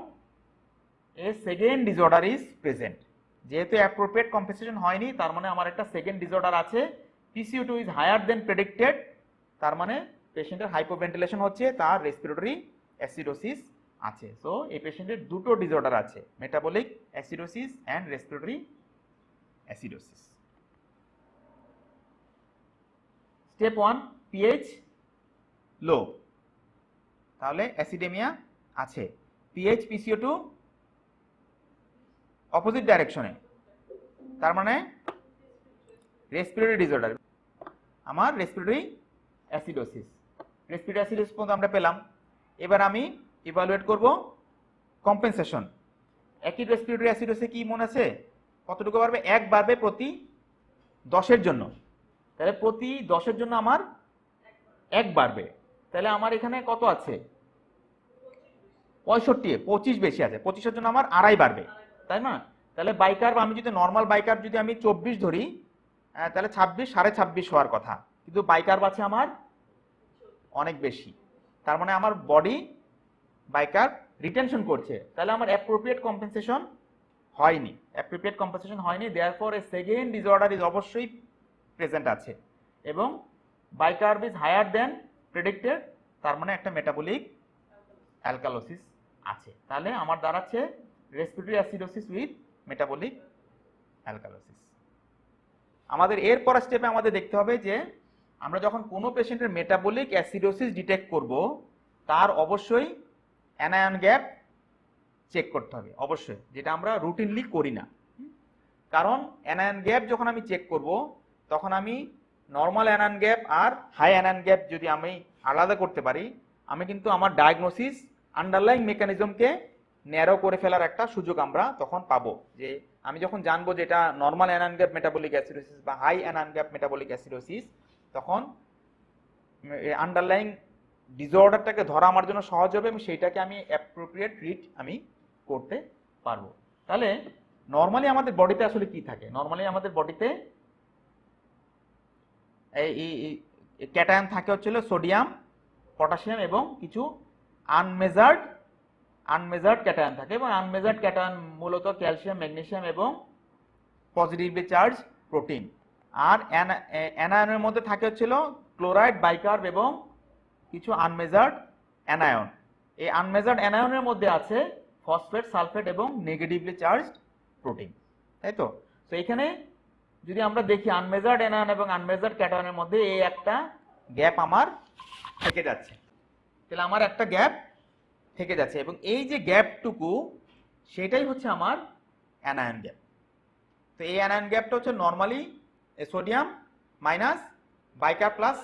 এ সেকেন্ড ডিসঅর্ডার ইজ প্রেজেন্ট, যেহেতু অ্যাপ্রোপ্রিয়েট কম্পেনসেশন হয়নি, তার মানে আমার একটা সেকেন্ড ডিসঅর্ডার আছে, পিসিও2 ইজ হায়ার দেন প্রেডিক্টেড, তার মানে পেশেন্টের হাইপোভেন্টিলেশন হচ্ছে, তার রেসপিরেটরি অ্যাসিডোসিস আছে। সো এই পেশেন্টের দুটো ডিসঅর্ডার আছে, metabolic acidosis and respiratory acidosis. Step 1, pH low, তাহলে অ্যাসিডেমিয়া আছে। পিএইচ পিসিও2 অপোজিট ডাইরেকশনে, তার মানে রেসপিরেটরি ডিসঅর্ডার, আমার রেসপিরেটরি অ্যাসিডোসিস। রেসপিরেটরি অ্যাসিডোসিস পর্যন্ত আমরা পেলাম। এবার আমি ইভালুয়েট করব কম্পেনসেশন। একই রেসপিরেটরি অ্যাসিডোসিস কি মনে আছে কতটুকু বাড়বে? 1 বাড়বে প্রতি 10-এর জন্য, তাহলে প্রতি 10-এর জন্য আমার 1 বাড়বে। তাহলে আমার এখানে কত আছে? 65, 25 বেশি আছে, 25-এর জন্য আমার 2.5 বাড়বে, তাই না? তাহলে বাইকার, আমি যদি নর্মাল বাইকার যদি আমি 24 ধরি, তাহলে 26, 26.5 হওয়ার কথা, কিন্তু বাইকার আছে আমার অনেক বেশি, তার মানে আমার বডি বাইকার রিটেনশন করছে, তাহলে আমার অ্যাপ্রোপ্রিয়েট কম্পেনসেশন হয়নি, therefore a second disorder is অবশ্যই প্রেজেন্ট আছে, এবং bicarb is higher than predicted, তার মানে একটা মেটাবলিক অ্যালকালোসিস আছে। তাহলে আমার দাঁড়াচ্ছে respiratory acidosis with metabolic alkalosis. আমাদের এর পরের স্টেপে আমাদের দেখতে হবে যে আমরা যখন কোনো পেশেন্টের মেটাবলিক অ্যাসিডোসিস ডিটেক্ট করব, তার অবশ্যই অ্যানায়ন গ্যাপ চেক করতে হবে, অবশ্যই, যেটা আমরা রুটিনলি করি না। কারণ অ্যানায়ন গ্যাপ যখন আমি চেক করব, তখন আমি নর্মাল অ্যানায়ন গ্যাপ আর হাই অ্যানায়ন গ্যাপ যদি আমি আলাদা করতে পারি, আমি কিন্তু আমার ডায়াগনোসিস আন্ডারলাইং মেকানিজমকে ন্যারো করে ফেলার একটা সুযোগ আমরা তখন পাবো। যে আমি যখন জানবো যে এটা normal anion gap metabolic acidosis বা high anion gap metabolic acidosis, তখন আন্ডারলাইং ডিসঅর্ডারটাকে ধরা আমার জন্য সহজ হবে এবং সেইটাকে আমি অ্যাপ্রোপ্রিয়েট ট্রিট আমি করতে পারবো। তাহলে নর্মালি আমাদের বডিতে আসলে কি থাকে? নর্মালি আমাদের বডিতে এই ক্যাটায়ন থাকে হচ্ছিল সোডিয়াম, পটাশিয়াম এবং কিছু আনমেজার্ড ক্যাটায়ন থাকে, এবং আনমেজার্ড ক্যাটায়ন মূলত ক্যালসিয়াম, ম্যাগনেসিয়াম এবং পজিটিভলি চার্জ প্রোটিন। আর অ্যানায়নের মধ্যে থাকে হচ্ছিল ক্লোরাইড, বাইকার্ব এবং কিছু আনমেজার্ড অ্যানায়ন। এই আনমেজার্ড অ্যানায়নের মধ্যে আছে ফসফেট, সালফেট এবং নেগেটিভলি চার্জড প্রোটিন, তাই তো? তো এখানে যদি আমরা দেখি আনমেজার্ড অ্যানায়ন এবং আনমেজার্ড ক্যাটায়নের মধ্যে এই একটা গ্যাপ আমার থেকে যাচ্ছে, তাহলে আমার একটা গ্যাপ থেকে যাচ্ছে, এবং এই যে গ্যাপটুকু সেটাই হচ্ছে আমার অ্যানায়ন গ্যাপ। তো এই অ্যানায়ন গ্যাপটা হচ্ছে normally sodium minus biker plus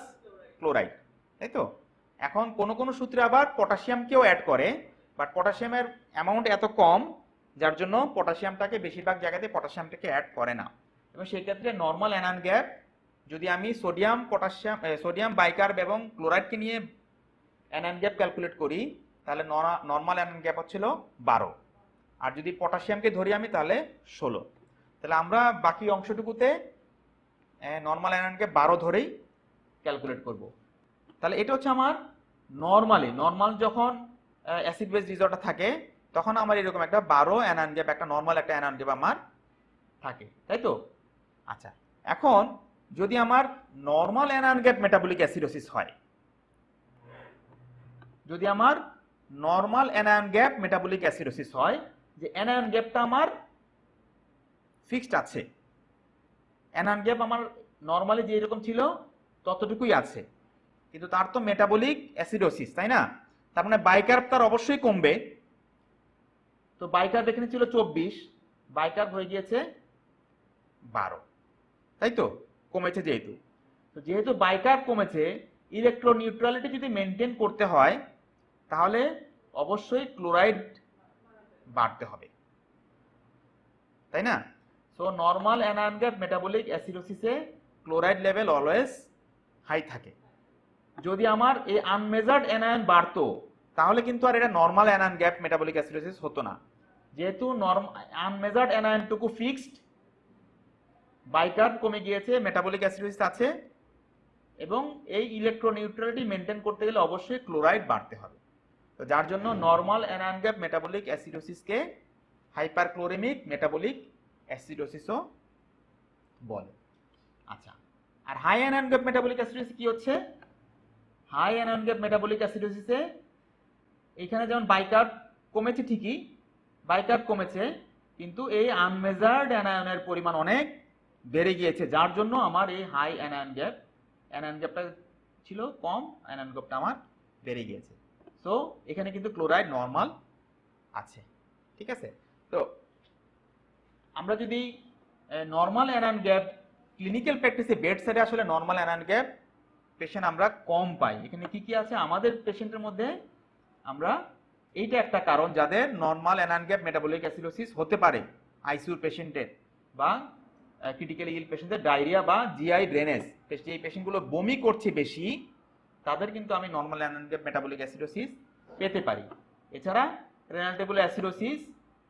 chloride, তাই তো? এখন কোনো কোনো সূত্রে আবার পটাশিয়ামকেও অ্যাড করে, বাট পটাশিয়ামের অ্যামাউন্ট এত কম যার জন্য পটাশিয়ামটাকে বেশিরভাগ জায়গাতে পটাশিয়ামটাকে অ্যাড করে না, এবং সেই ক্ষেত্রে নর্মাল অ্যানায়ন গ্যাপ যদি আমি সোডিয়াম বাইকার্ব এবং ক্লোরাইডকে নিয়ে অ্যানায়ন গ্যাপ ক্যালকুলেট করি, তাহলে নর্মাল অ্যানায়ন গ্যাপ হচ্ছিল 12, আর যদি পটাশিয়ামকে ধরি আমি তাহলে 16। তাহলে আমরা বাকি অংশটুকুতে নর্মাল অ্যানায়নকে 12 ধরেই ক্যালকুলেট করব। তাহলে এটা হচ্ছে আমার নর্মাল যখন অ্যাসিড বেস ডিসঅর্ডার থাকে তখন আমার এরকম একটা 12 অ্যানায়ন গ্যাপ, একটা নর্মাল একটা অ্যানায়ন গ্যাপ আমার থাকে, তাই তো? আচ্ছা, এখন যদি আমার normal anion gap metabolic acidosis হয়, যদি আমার normal anion gap metabolic acidosis হয়, যে অ্যানায়ন গ্যাপটা আমার ফিক্সড আছে, অ্যানায়ন গ্যাপ আমার নর্মালি যে এরকম ছিল ততটুকুই আছে, কিন্তু তার তো মেটাবলিক অ্যাসিডোসিস, তাই না? তার মানে বাইকার্ব তার অবশ্যই কমবে। তো বাইকার্ব এখানে ছিল 24, বাইকার্ব হয়ে গিয়েছে 12, তাই তো? কমেছে যেহেতু, তো যেহেতু বাইকার্ব কমেছে, ইলেকট্রোনিউট্রালিটি যদি মেনটেন করতে হয় তাহলে অবশ্যই ক্লোরাইড বাড়তে হবে, তাই না? So normal anion gap metabolic অ্যাসিডোসিসে ক্লোরাইড লেভেল অলওয়েজ হাই থাকে। যদি আমার এই আনমেজার্ড অ্যানায়ন বাড়তো তাহলে কিন্তু আর এটা normal anion gap metabolic acidosis হতো না। যেহেতু আনমেজার্ড অ্যানায়নটুকু ফিক্সড, বাইকার্ব কমে গিয়েছে, মেটাবলিক অ্যাসিডোসিস আছে, এবং এই ইলেকট্রোনিউট্রালিটি মেনটেন করতে গেলে অবশ্যই ক্লোরাইড বাড়তে হবে। তো যার জন্য নর্মাল অ্যানায়ন গ্যাপ মেটাবলিক অ্যাসিডোসিসকে হাইপারক্লোরেমিক মেটাবলিক অ্যাসিডোসিসও বলে। আচ্ছা, আর high anion gap metabolic acidosis কি হচ্ছে? হাই অ্যানায়ন গ্যাপ মেটাবলিক অ্যাসিডোসিসে এখানে যেমন বাইকার্ব কমেছে, ঠিকই বাইকার্ব কমেছে, কিন্তু এই আনমেজার্ড অ্যানায়নের পরিমাণ অনেক বেড়ে গিয়েছে, যার জন্য আমার এই হাই অ্যানায়ন গ্যাপটা ছিল কম, অ্যানায়ন গ্যাপটা আমার বেড়ে গিয়েছে। সো এখানে কিন্তু ক্লোরাইড নর্মাল আছে, ঠিক আছে? তো আমরা যদি নর্মাল অ্যানায়ন গ্যাপ ক্লিনিক্যাল প্র্যাকটিসে বেড সাইডে আসলে নর্মাল অ্যানায়ন গ্যাপ পেশেন্ট আমরা কম পাই। এখানে কি কি আছে আমাদের পেশেন্টের মধ্যে? আমরা এইটা একটা কারণ যাদের normal anion gap metabolic acidosis হতে পারে, আইসিইউ পেশেন্টের বা ক্রিটিক্যালি ইল পেশেন্টদের ডায়রিয়া বা জিআই ড্রেনেজ, এই পেশেন্টগুলো বমি করছে বেশি, তাদের কিন্তু আমি normal anion gap metabolic acidosis পেতে পারি। এছাড়া রেনাল টেবুলার অ্যাসিডোসিস,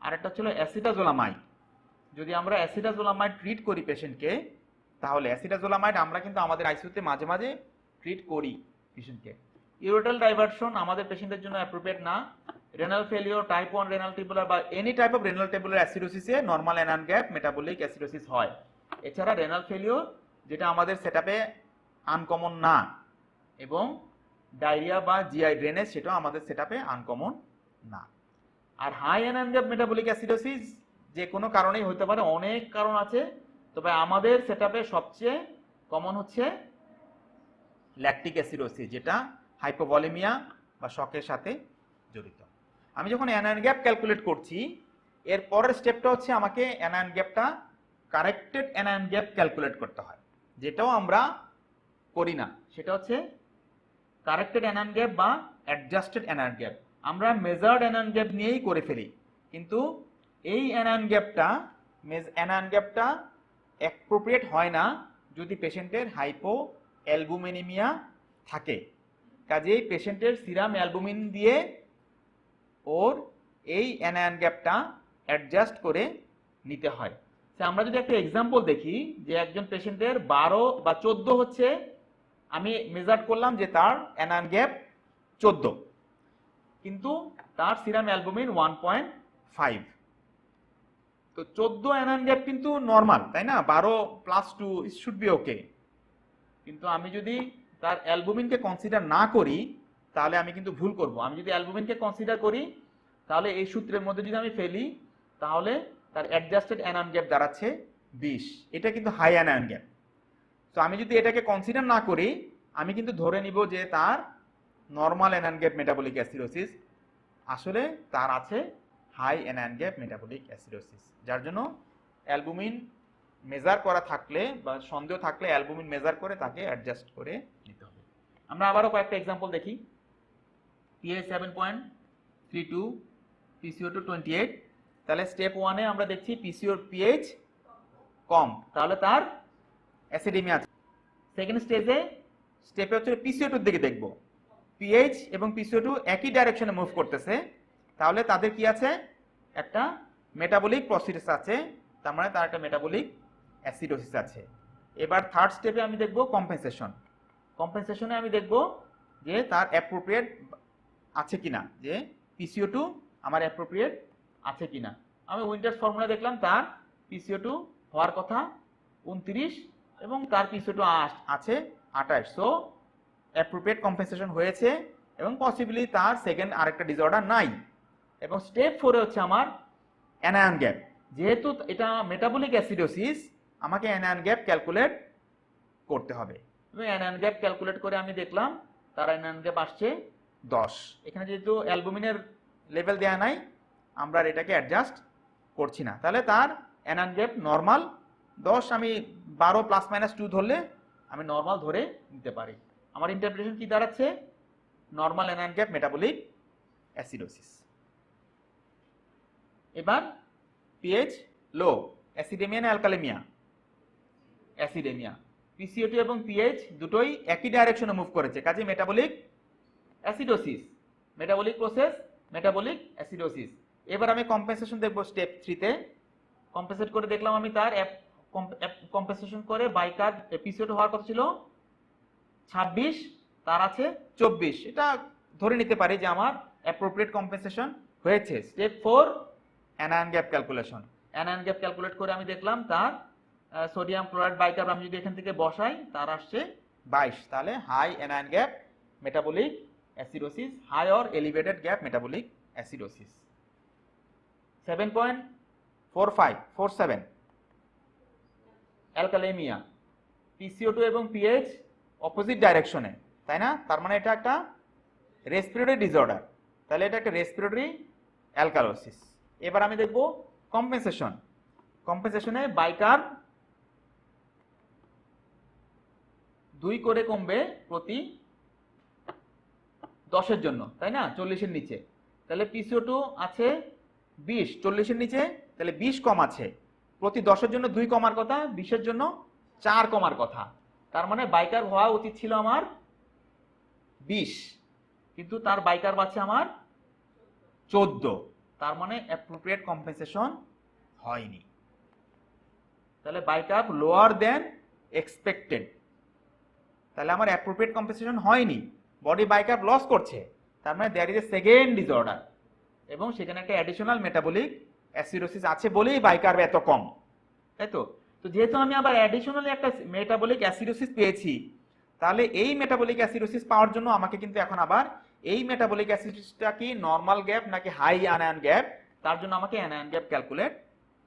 আর একটা ছিল অ্যাসিটাজোলামাইড। যদি আমরা অ্যাসিটাজোলামাইড ট্রিট করি পেশেন্টকে, তাহলে অ্যাসিটাজোলামাইড আমরা কিন্তু আমাদের আইসিইউতে মাঝে মাঝে ট্রিট করি পেশেন্টকে। ইউরেটাল ডাইভারশন আমাদের পেশেন্টের জন্য অ্যাপ্রোপ্রিয়েট না। Renal failure, type 1 renal tubular বা any type of renal tubular অ্যাসিডোসিসে normal anion gap metabolic acidosis হয়। এছাড়া রেনাল ফেলিওর, যেটা আমাদের সেটআপে আনকমন না, এবং ডায়রিয়া বা জিআই ড্রেনেজ, সেটাও আমাদের সেটআপে আনকমন না। আর high anion gap metabolic acidosis যে কোনো কারণেই হতে পারে, অনেক কারণ আছে, তবে আমাদের সেটআপে সবচেয়ে কমন হচ্ছে ল্যাকটিক অ্যাসিডোসিস, যেটা হাইপোভলিমিয়া বা শকের সাথে জড়িত। আমি যখন অ্যানায়ন গ্যাপ ক্যালকুলেট করছি, এর পরের স্টেপটা হচ্ছে আমাকে অ্যানায়ন গ্যাপটা কারেক্টেড অ্যানায়ন গ্যাপ ক্যালকুলেট করতে হয়, যেটাও আমরা করি না। সেটা হচ্ছে কারেক্টেড অ্যানায়ন গ্যাপ বা অ্যাডজাস্টেড অ্যানায়ন গ্যাপ। আমরা মেজার্ড অ্যানায়ন গ্যাপ নিয়েই করে ফেলি, কিন্তু এই অ্যানায়ন গ্যাপটা অ্যাপ্রোপ্রিয়েট হয় না যদি পেশেন্টের হাইপো অ্যালবুমিনিমিয়া থাকে। কাজেই পেশেন্টের সিরাম অ্যালবুমিন দিয়ে ওর এই অ্যানায়ন গ্যাপটা অ্যাডজাস্ট করে নিতে হয়। আমরা যদি একটা এক্সাম্পল দেখি, যে একজন পেশেন্টের 12 বা 14 হচ্ছে, আমি মেজার করলাম যে তার অ্যানায়ন গ্যাপ 14, কিন্তু তার সিরাম অ্যালবুমিন 1.5। তো 14 অ্যানায়ন গ্যাপ কিন্তু নর্মাল, তাই না? 12+2 ইট শুড বি ওকে। কিন্তু আমি যদি তার অ্যালবুমিনকে কনসিডার না করি তাহলে আমি কিন্তু ভুল করব। আমি যদি অ্যালবুমিনকে কনসিডার করি তাহলে এই সূত্রের মধ্যে যদি আমি ফেলি, তাহলে তার অ্যাডজাস্টেড অ্যানায়ন গ্যাপ দাঁড়াচ্ছে 20। এটা কিন্তু হাই অ্যানায়ন গ্যাপ। তো আমি যদি এটাকে কনসিডার না করি, আমি কিন্তু ধরে নিব যে তার normal anion gap metabolic acidosis, আসলে তার আছে high anion gap metabolic acidosis. যার জন্য অ্যালবুমিন মেজার করা থাকলে বা সন্দেহ থাকলে অ্যালবুমিন মেজার করে তাকে অ্যাডজাস্ট করে নিতে হবে। আমরা আবারও কয়েকটা এক্সাম্পল দেখি। PH 7.32, PCO2 28। তাহলে স্টেপ 1-এ আমরা দেখছি পিসিওর পিএইচ কম, তাহলে তার অ্যাসিডেমিয়া আছে। সেকেন্ড স্টেপে হচ্ছে PCO2 এর দিকে দেখব, পিএইচ এবং PCO2 একই ডাইরেকশনে মুভ করতেছে, তাহলে তাদের কি আছে? একটা মেটাবলিক প্রসেস আছে, তার মানে তার একটা মেটাবলিক অ্যাসিডোসিস আছে। এবার থার্ড স্টেপে আমি দেখব কম্পেনসেশন। কম্পেনসেশনে আমি দেখব যে তার অ্যাপ্রোপ্রিয়েট আছে কিনা, যে PCO2 আমার অ্যাপ্রোপ্রিয়েট আছে কিনা। আমি উইন্টার্স ফর্মুলা দেখলাম, তার PCO2 হওয়ার কথা 29 এবং তার PCO2 আছে 28, সো অ্যাপ্রোপ্রিয়েট কম্পেনসেশন হয়েছে এবং পসিবলি তার সেকেন্ড আরেকটা ডিসঅর্ডার নাই। এবং স্টেপ 4 হচ্ছে আমার অ্যানায়ন গ্যাপ। যেহেতু এটা মেটাবলিক অ্যাসিডোসিস, আমাকে অ্যানায়ন গ্যাপ ক্যালকুলেট করতে হবে এবং অ্যানায়ন গ্যাপ ক্যালকুলেট করে আমি দেখলাম তার অ্যানায়ন গ্যাপ আসছে 10। এখানে যেহেতু অ্যালবুমিনের লেভেল দেয়া নাই, আমরা আর এটাকে অ্যাডজাস্ট করছি না, তাহলে তার অ্যানায়ন গ্যাপ নর্মাল 10। আমি 12 ± 2 ধরলে আমি নর্মাল ধরে নিতে পারি। আমার ইন্টারপ্রিটেশন কি দাঁড়াচ্ছে? Normal anion gap metabolic acidosis. এবার পিএইচ লো, অ্যাসিডেমিয়া না অ্যালকালেমিয়া? অ্যাসিডেমিয়া। PCO2 এবং পিএইচ দুটোই একই ডাইরেকশনে মুভ করেছে, কাজে metabolic acidosis, metabolic process, metabolic acidosis. এবার আমি কম্পেনসেশন দেখব স্টেপ 3 তে। কম্পেনসেট করে দেখলাম আমি তার কম্পেনসেশন করে বাইকার PCO2 হওয়ার কথা ছিল 26, তার আছে 24। এটা ধরে নিতে পারি যে আমার অ্যাপ্রোপ্রিয়েট কম্পেনসেশন হয়েছে। Step 4 anion gap calculation. Anion gap calculate করে আমি দেখলাম তার সোডিয়াম ক্লোরাইড বাইকার্ব আমি যদি এখান থেকে বসাই তার আসছে 22। তাহলে high anion gap metabolic acidosis, high or elevated gap metabolic acidosis. 7.47 alkalemia. PCO2 এবং পিএইচ অপোজিট ডাইরেকশনে, তাই না? তার মানে এটা একটা রেসপিরেটরি ডিসঅর্ডার, তাহলে এটা একটা রেসপিরেটরি অ্যালকালোসিস। এবার আমি দেখব কম্পেনসেশন। কম্পেনসেশনে বাইকার্ব 2 করে কমবে প্রতি 10-এর জন্য, তাই না? 40-এর নিচে। তাহলে PCO2 আছে 20, 40-এর নিচে, তাহলে 20 কম আছে। প্রতি 10-এর জন্য 2 কমার কথা, 20-এর জন্য 4 কমার কথা। তার মানে বাইকার হওয়া উচিত ছিল আমার 20, কিন্তু তার বাইকার আছে আমার 14। তার মানে অ্যাপ্রোপ্রিয়েট কম্পেনসেশন হয়নি। তাহলে বাইকার লোয়ার দেন এক্সপেক্টেড, তাহলে আমার অ্যাপ্রোপ্রিয়েট কম্পেনসেশন হয়নি, বডি বাইকার লস করছে। তার মানে there is a second disorder এবং সেখানে একটা অ্যাডিশনাল মেটাবলিক অ্যাসিডোসিস আছে বলেই বাইকার এত কম, তাই তো? তো যেহেতু আমি আবার অ্যাডিশনালি একটা মেটাবলিক অ্যাসিডোসিস পেয়েছি, তাহলে এই মেটাবলিক অ্যাসিডোসিস পাওয়ার জন্য আমাকে কিন্তু এখন আবার এই মেটাবলিক অ্যাসিডোসিসটা কি নর্মাল গ্যাপ নাকি হাই অ্যানায়ন গ্যাপ, তার জন্য আমাকে অ্যানায়ন গ্যাপ ক্যালকুলেট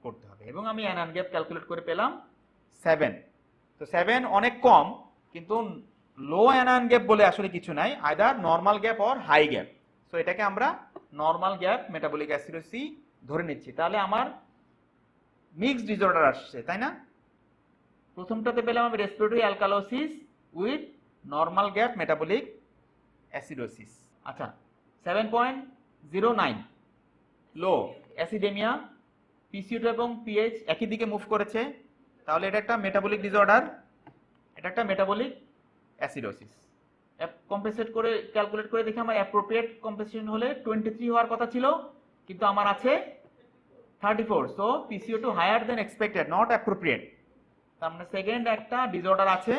করতে হবে। এবং আমি অ্যানায়ন গ্যাপ ক্যালকুলেট করে পেলাম 7। তো 7 অনেক কম, কিন্তু লো অ্যানায়ন গ্যাপ বলে আসলে কিছু নাই, either normal gap or high gap. So এটাকে আমরা নর্মাল গ্যাপ মেটাবলিক অ্যাসিডোসিস ধরে নিচ্ছি। তাহলে আমার মিক্সড ডিসঅর্ডার আসছে, তাই না? প্রথমটাতে পেলাম আমি respiratory alkalosis with normal gap metabolic acidosis. আচ্ছা, 7.09 লো অ্যাসিডেমিয়া। PCO2 এবং পিএইচ একই দিকে মুভ করেছে, তাহলে এটা একটা মেটাবলিক ডিসঅর্ডার, এটা একটা মেটাবলিক অ্যাসিডোসিস। কম্পেনসেট করে ক্যালকুলেট করে দেখি আমার অ্যাপ্রোপ্রিয়েট কম্পেনসেশন হলে 23 হওয়ার কথা ছিল, কিন্তু আমার আছে 34। So PCO2 higher than expected, not appropriate. তার মানে সেকেন্ড একটা ডিসঅর্ডার আছে,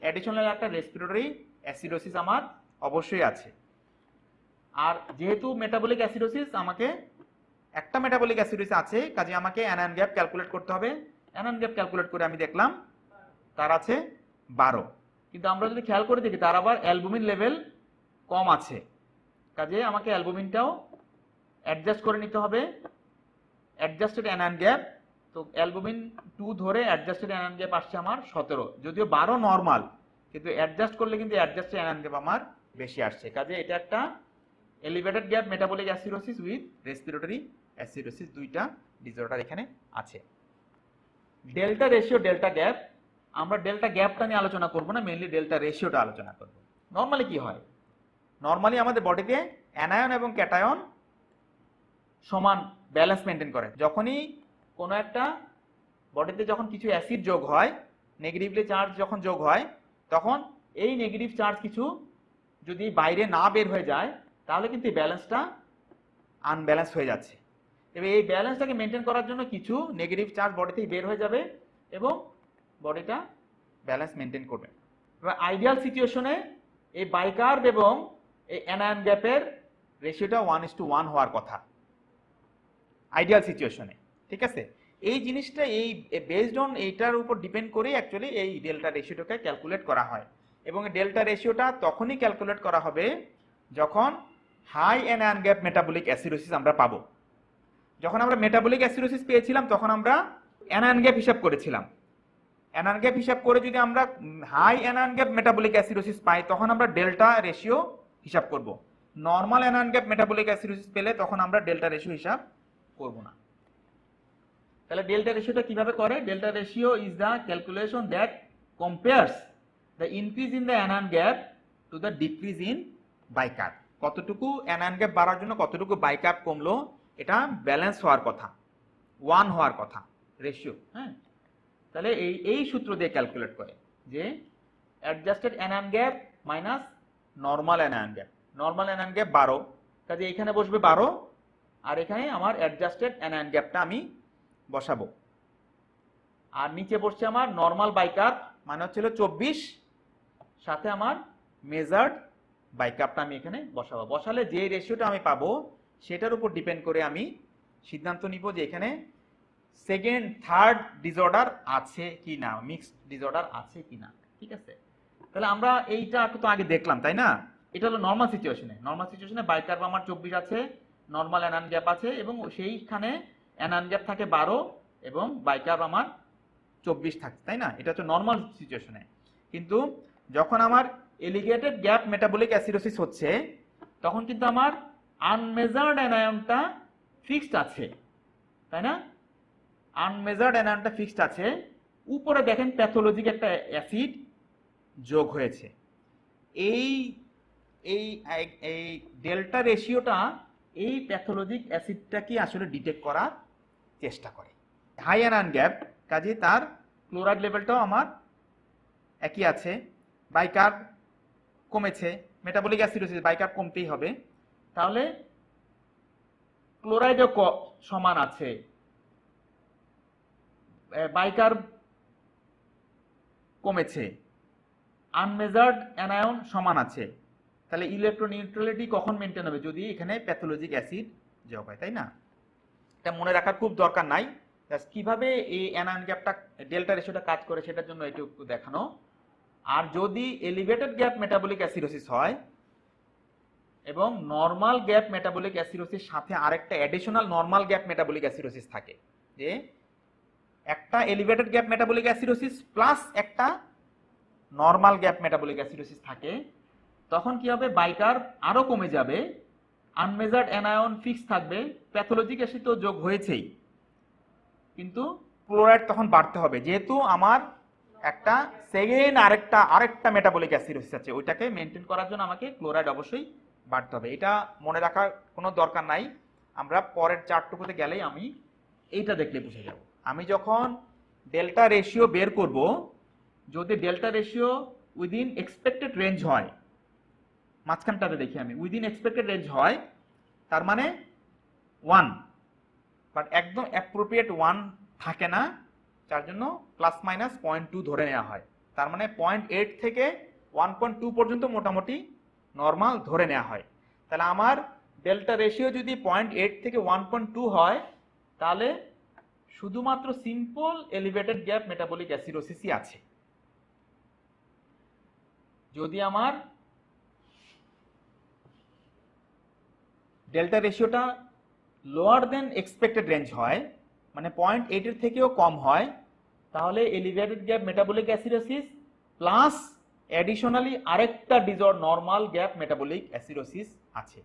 অ্যাডিশনাল একটা রেসপিরেটরি অ্যাসিডোসিস আমার অবশ্যই আছে। আর যেহেতু মেটাবলিক অ্যাসিডোসিস, আমাকে একটা মেটাবলিক অ্যাসিডোসিস আছে, কাজে আমাকে অ্যানায়ন গ্যাপ ক্যালকুলেট করতে হবে। অ্যানায়ন গ্যাপ ক্যালকুলেট করে আমি দেখলাম তার আছে 12, কিন্তু আমরা যদি খেয়াল করে দেখি তার আবার অ্যালবুমিন লেভেল কম আছে, কাজে আমাকে অ্যালবুমিনটাও অ্যাডজাস্ট করে নিতে হবে। অ্যাডজাস্টেড অ্যানায়ন গ্যাপ, তো অ্যালবুমিন 2 ধরে অ্যাডজাস্টেড অ্যানায়ন গ্যাপ আসছে আমার 17, যদিও 12 নর্মাল, কিন্তু অ্যাডজাস্ট করলে কিন্তু অ্যাডজাস্টেড অ্যানায়ন গ্যাপ আমার বেশি আসছে। কাজে এটা একটা elevated gap metabolic acidosis with respiratory acidosis, দুইটা ডিসঅর্ডার এখানে আছে। ডেল্টা রেশিও, ডেল্টা গ্যাপ, আমরা ডেল্টা গ্যাপটা নিয়ে আলোচনা করব না, মেইনলি ডেল্টা রেশিওটা আলোচনা করব। নর্মালি কি হয়? নর্মালি আমাদের বডিতে অ্যানায়ন এবং ক্যাটায়ন সমান ব্যালেন্স মেনটেন করে। যখনই কোনো একটা বডিতে যখন কিছু অ্যাসিড যোগ হয়, নেগেটিভলি চার্জ যখন যোগ হয়, তখন এই নেগেটিভ চার্জ কিছু যদি বাইরে না বের হয়ে যায়, তাহলে কিন্তু ব্যালেন্সটা আনব্যালেন্স হয়ে যাচ্ছে। এবার এই ব্যালেন্সটাকে মেনটেন করার জন্য কিছু নেগেটিভ চার্জ বডি থেকে বের হয়ে যাবে এবং বডিটা ব্যালেন্স মেনটেন করবে। এবার আইডিয়াল সিচুয়েশনে এই বাইকার্ব এবং এই অ্যানায়ন গ্যাপের রেশিওটা 1:1 হওয়ার কথা আইডিয়াল সিচুয়েশনে, ঠিক আছে। এই জিনিসটা এই বেসড অন এইটার উপর ডিপেন্ড করেই অ্যাকচুয়ালি এই ডেল্টা রেশিওটাকে ক্যালকুলেট করা হয়। এবং এই ডেল্টা রেশিওটা তখনই ক্যালকুলেট করা হবে যখন high anion gap metabolic acidosis আমরা পাবো। যখন আমরা মেটাবলিক অ্যাসিডোসিস পেয়েছিলাম তখন আমরা অ্যানায়ন গ্যাপ হিসাব করেছিলাম। অ্যানায়ন গ্যাপ হিসাব করে যদি আমরা high anion gap metabolic acidosis পাই তখন আমরা ডেল্টা রেশিও হিসাব করব। Normal anion gap metabolic acidosis পেলে তখন আমরা ডেল্টা রেশিও হিসাব করব না। তাহলে ডেল্টা রেশিওটা কিভাবে করে? Delta ratio is the calculation that compares the increase in the anion gap to the decrease in bicarb. কতটুকু অ্যানায়ন গ্যাপ বাড়ার জন্য কতটুকু বাইকার্ব কমলো, এটা ব্যালেন্স হওয়ার কথা, 1 হওয়ার কথা রেশিও। হ্যাঁ, তাহলে এই সূত্র দিয়ে ক্যালকুলেট করে যে adjusted anion gap minus normal anion gap. Normal anion gap 12, কাজে এখানে বসবে 12 আর এখানে আমার অ্যাডজাস্টেড অ্যানায়ন গ্যাপটা আমি বসাবো। আর নিচে বসছে আমার নর্মাল বাইকার্ব মানে হচ্ছিল 24, সাথে আমার মেজার্ড বাইকার্বটা আমি এখানে বসাবো। বসালে যে রেশিওটা আমি পাবো সেটার উপর ডিপেন্ড করে আমি সিদ্ধান্ত নিব যে এখানে সেকেন্ড থার্ড ডিসঅর্ডার আছে কি না, মিক্সড ডিসঅর্ডার আছে কি না, ঠিক আছে। তাহলে আমরা এইটা তো আগে দেখলাম, তাই না? এটা হলো নর্মাল সিচুয়েশনে। নর্মাল সিচুয়েশনে বাইকার্ব আমার 24 আছে, নর্মাল অ্যানায়ন গ্যাপ আছে এবং সেইখানে অ্যানায়ন গ্যাপ থাকে 12 এবং বাইকার্ব আমার 24 থাকে, তাই না? এটা হচ্ছে নর্মাল সিচুয়েশনে। কিন্তু যখন আমার এলিগেটেড গ্যাপ মেটাবলিক অ্যাসিডোসিস হচ্ছে তখন কিন্তু আমার আনমেজার্ড অ্যানায়নটা ফিক্সড আছে, তাই না? আনমেজার্ড অ্যানায়নটা ফিক্সড আছে। উপরে দেখেন প্যাথোলজিক একটা অ্যাসিড যোগ হয়েছে। এই এই এই ডেল্টা রেশিওটা এই প্যাথোলজিক অ্যাসিডটাকে আসলে ডিটেক্ট করার চেষ্টা করে। হাই অ্যানায়ন গ্যাপ, কাজে তার ক্লোরাইড লেভেলটাও আমার একই আছে, বাইকার্ব কমেছে, মেটাবলিক অ্যাসিডোসিস বাইকার্ব কমতেই হবে, তাহলে ক্লোরাইডও সমান আছে, বাইকার্ব কমেছে, আনমেজার্ড অ্যানায়ন সমান আছে। তাহলে ইলেকট্রোনিউট্রালিটি কখন মেনটেন হবে? যদি এখানে প্যাথোলজিক অ্যাসিড যোগ হয়, তাই না? এটা মনে রাখার খুব দরকার নাই। কিভাবে এই অ্যানায়ন গ্যাপটা ডেল্টা রেশিওটা কাজ করে সেটার জন্য এটা একটু দেখানো। আর যদি এলিভেটেড গ্যাপ মেটাবলিক অ্যাসিডোসিস হয় এবং নর্মাল গ্যাপ মেটাবলিক অ্যাসিডোসিস সাথে আরেকটা additional normal gap metabolic acidosis থাকে, যে একটা elevated gap metabolic acidosis plus একটা নর্মাল গ্যাপ মেটাবলিক অ্যাসিডোসিস থাকে, তখন কি হবে? বাইকার্ব আরো কমে যাবে, আনমেজার্ড অ্যানায়ন ফিক্স থাকবে, প্যাথোলজিক অ্যাসিড তো যোগ হয়েছেই, কিন্তু ক্লোরাইড তখন বাড়তে হবে, যেহেতু আমার একটা সেকেন্ড আরেকটা মেটাবলিক অ্যাসিডোসিস আছে, ওইটাকে মেনটেন করার জন্য আমাকে ক্লোরাইড অবশ্যই বাড়তে হবে। এটা মনে রাখার কোনো দরকার নাই, আমরা পরের চার্টটুকুতে গেলেই আমি এইটা দেখলে বুঝে যাব। আমি যখন ডেল্টা রেশিও বের করব, যদি delta ratio within expected range হয়, মাঝখানটাতে দেখি আমি উইদিন এক্সপেক্টেড রেঞ্জ হয়, তার মানে 1, বাট একদম অ্যাপ্রোপ্রিয়েট 1 থাকে না, যার জন্য প্লাস মাইনাস 0.2 ধরে নেওয়া হয়। তার মানে 0.8 থেকে 1.2 পর্যন্ত মোটামুটি নর্মাল ধরে নেওয়া হয়। তাহলে আমার ডেল্টা রেশিও যদি 0.8 থেকে 1.2 হয়, তাহলে শুধুমাত্র সিম্পল এলিভেটেড গ্যাপ মেটাবলিক অ্যাসিডোসিসই আছে। যদি আমার ডেল্টা রেশিওটা লোয়ার দেন এক্সপেক্টেড রেঞ্জ হয়, মানে 0.8 এর থেকেও কম হয়, তাহলে elevated gap metabolic acidosis plus additionally আরেকটা নর্মাল গ্যাপ মেটাবলিক অ্যাসিডোসিস আছে।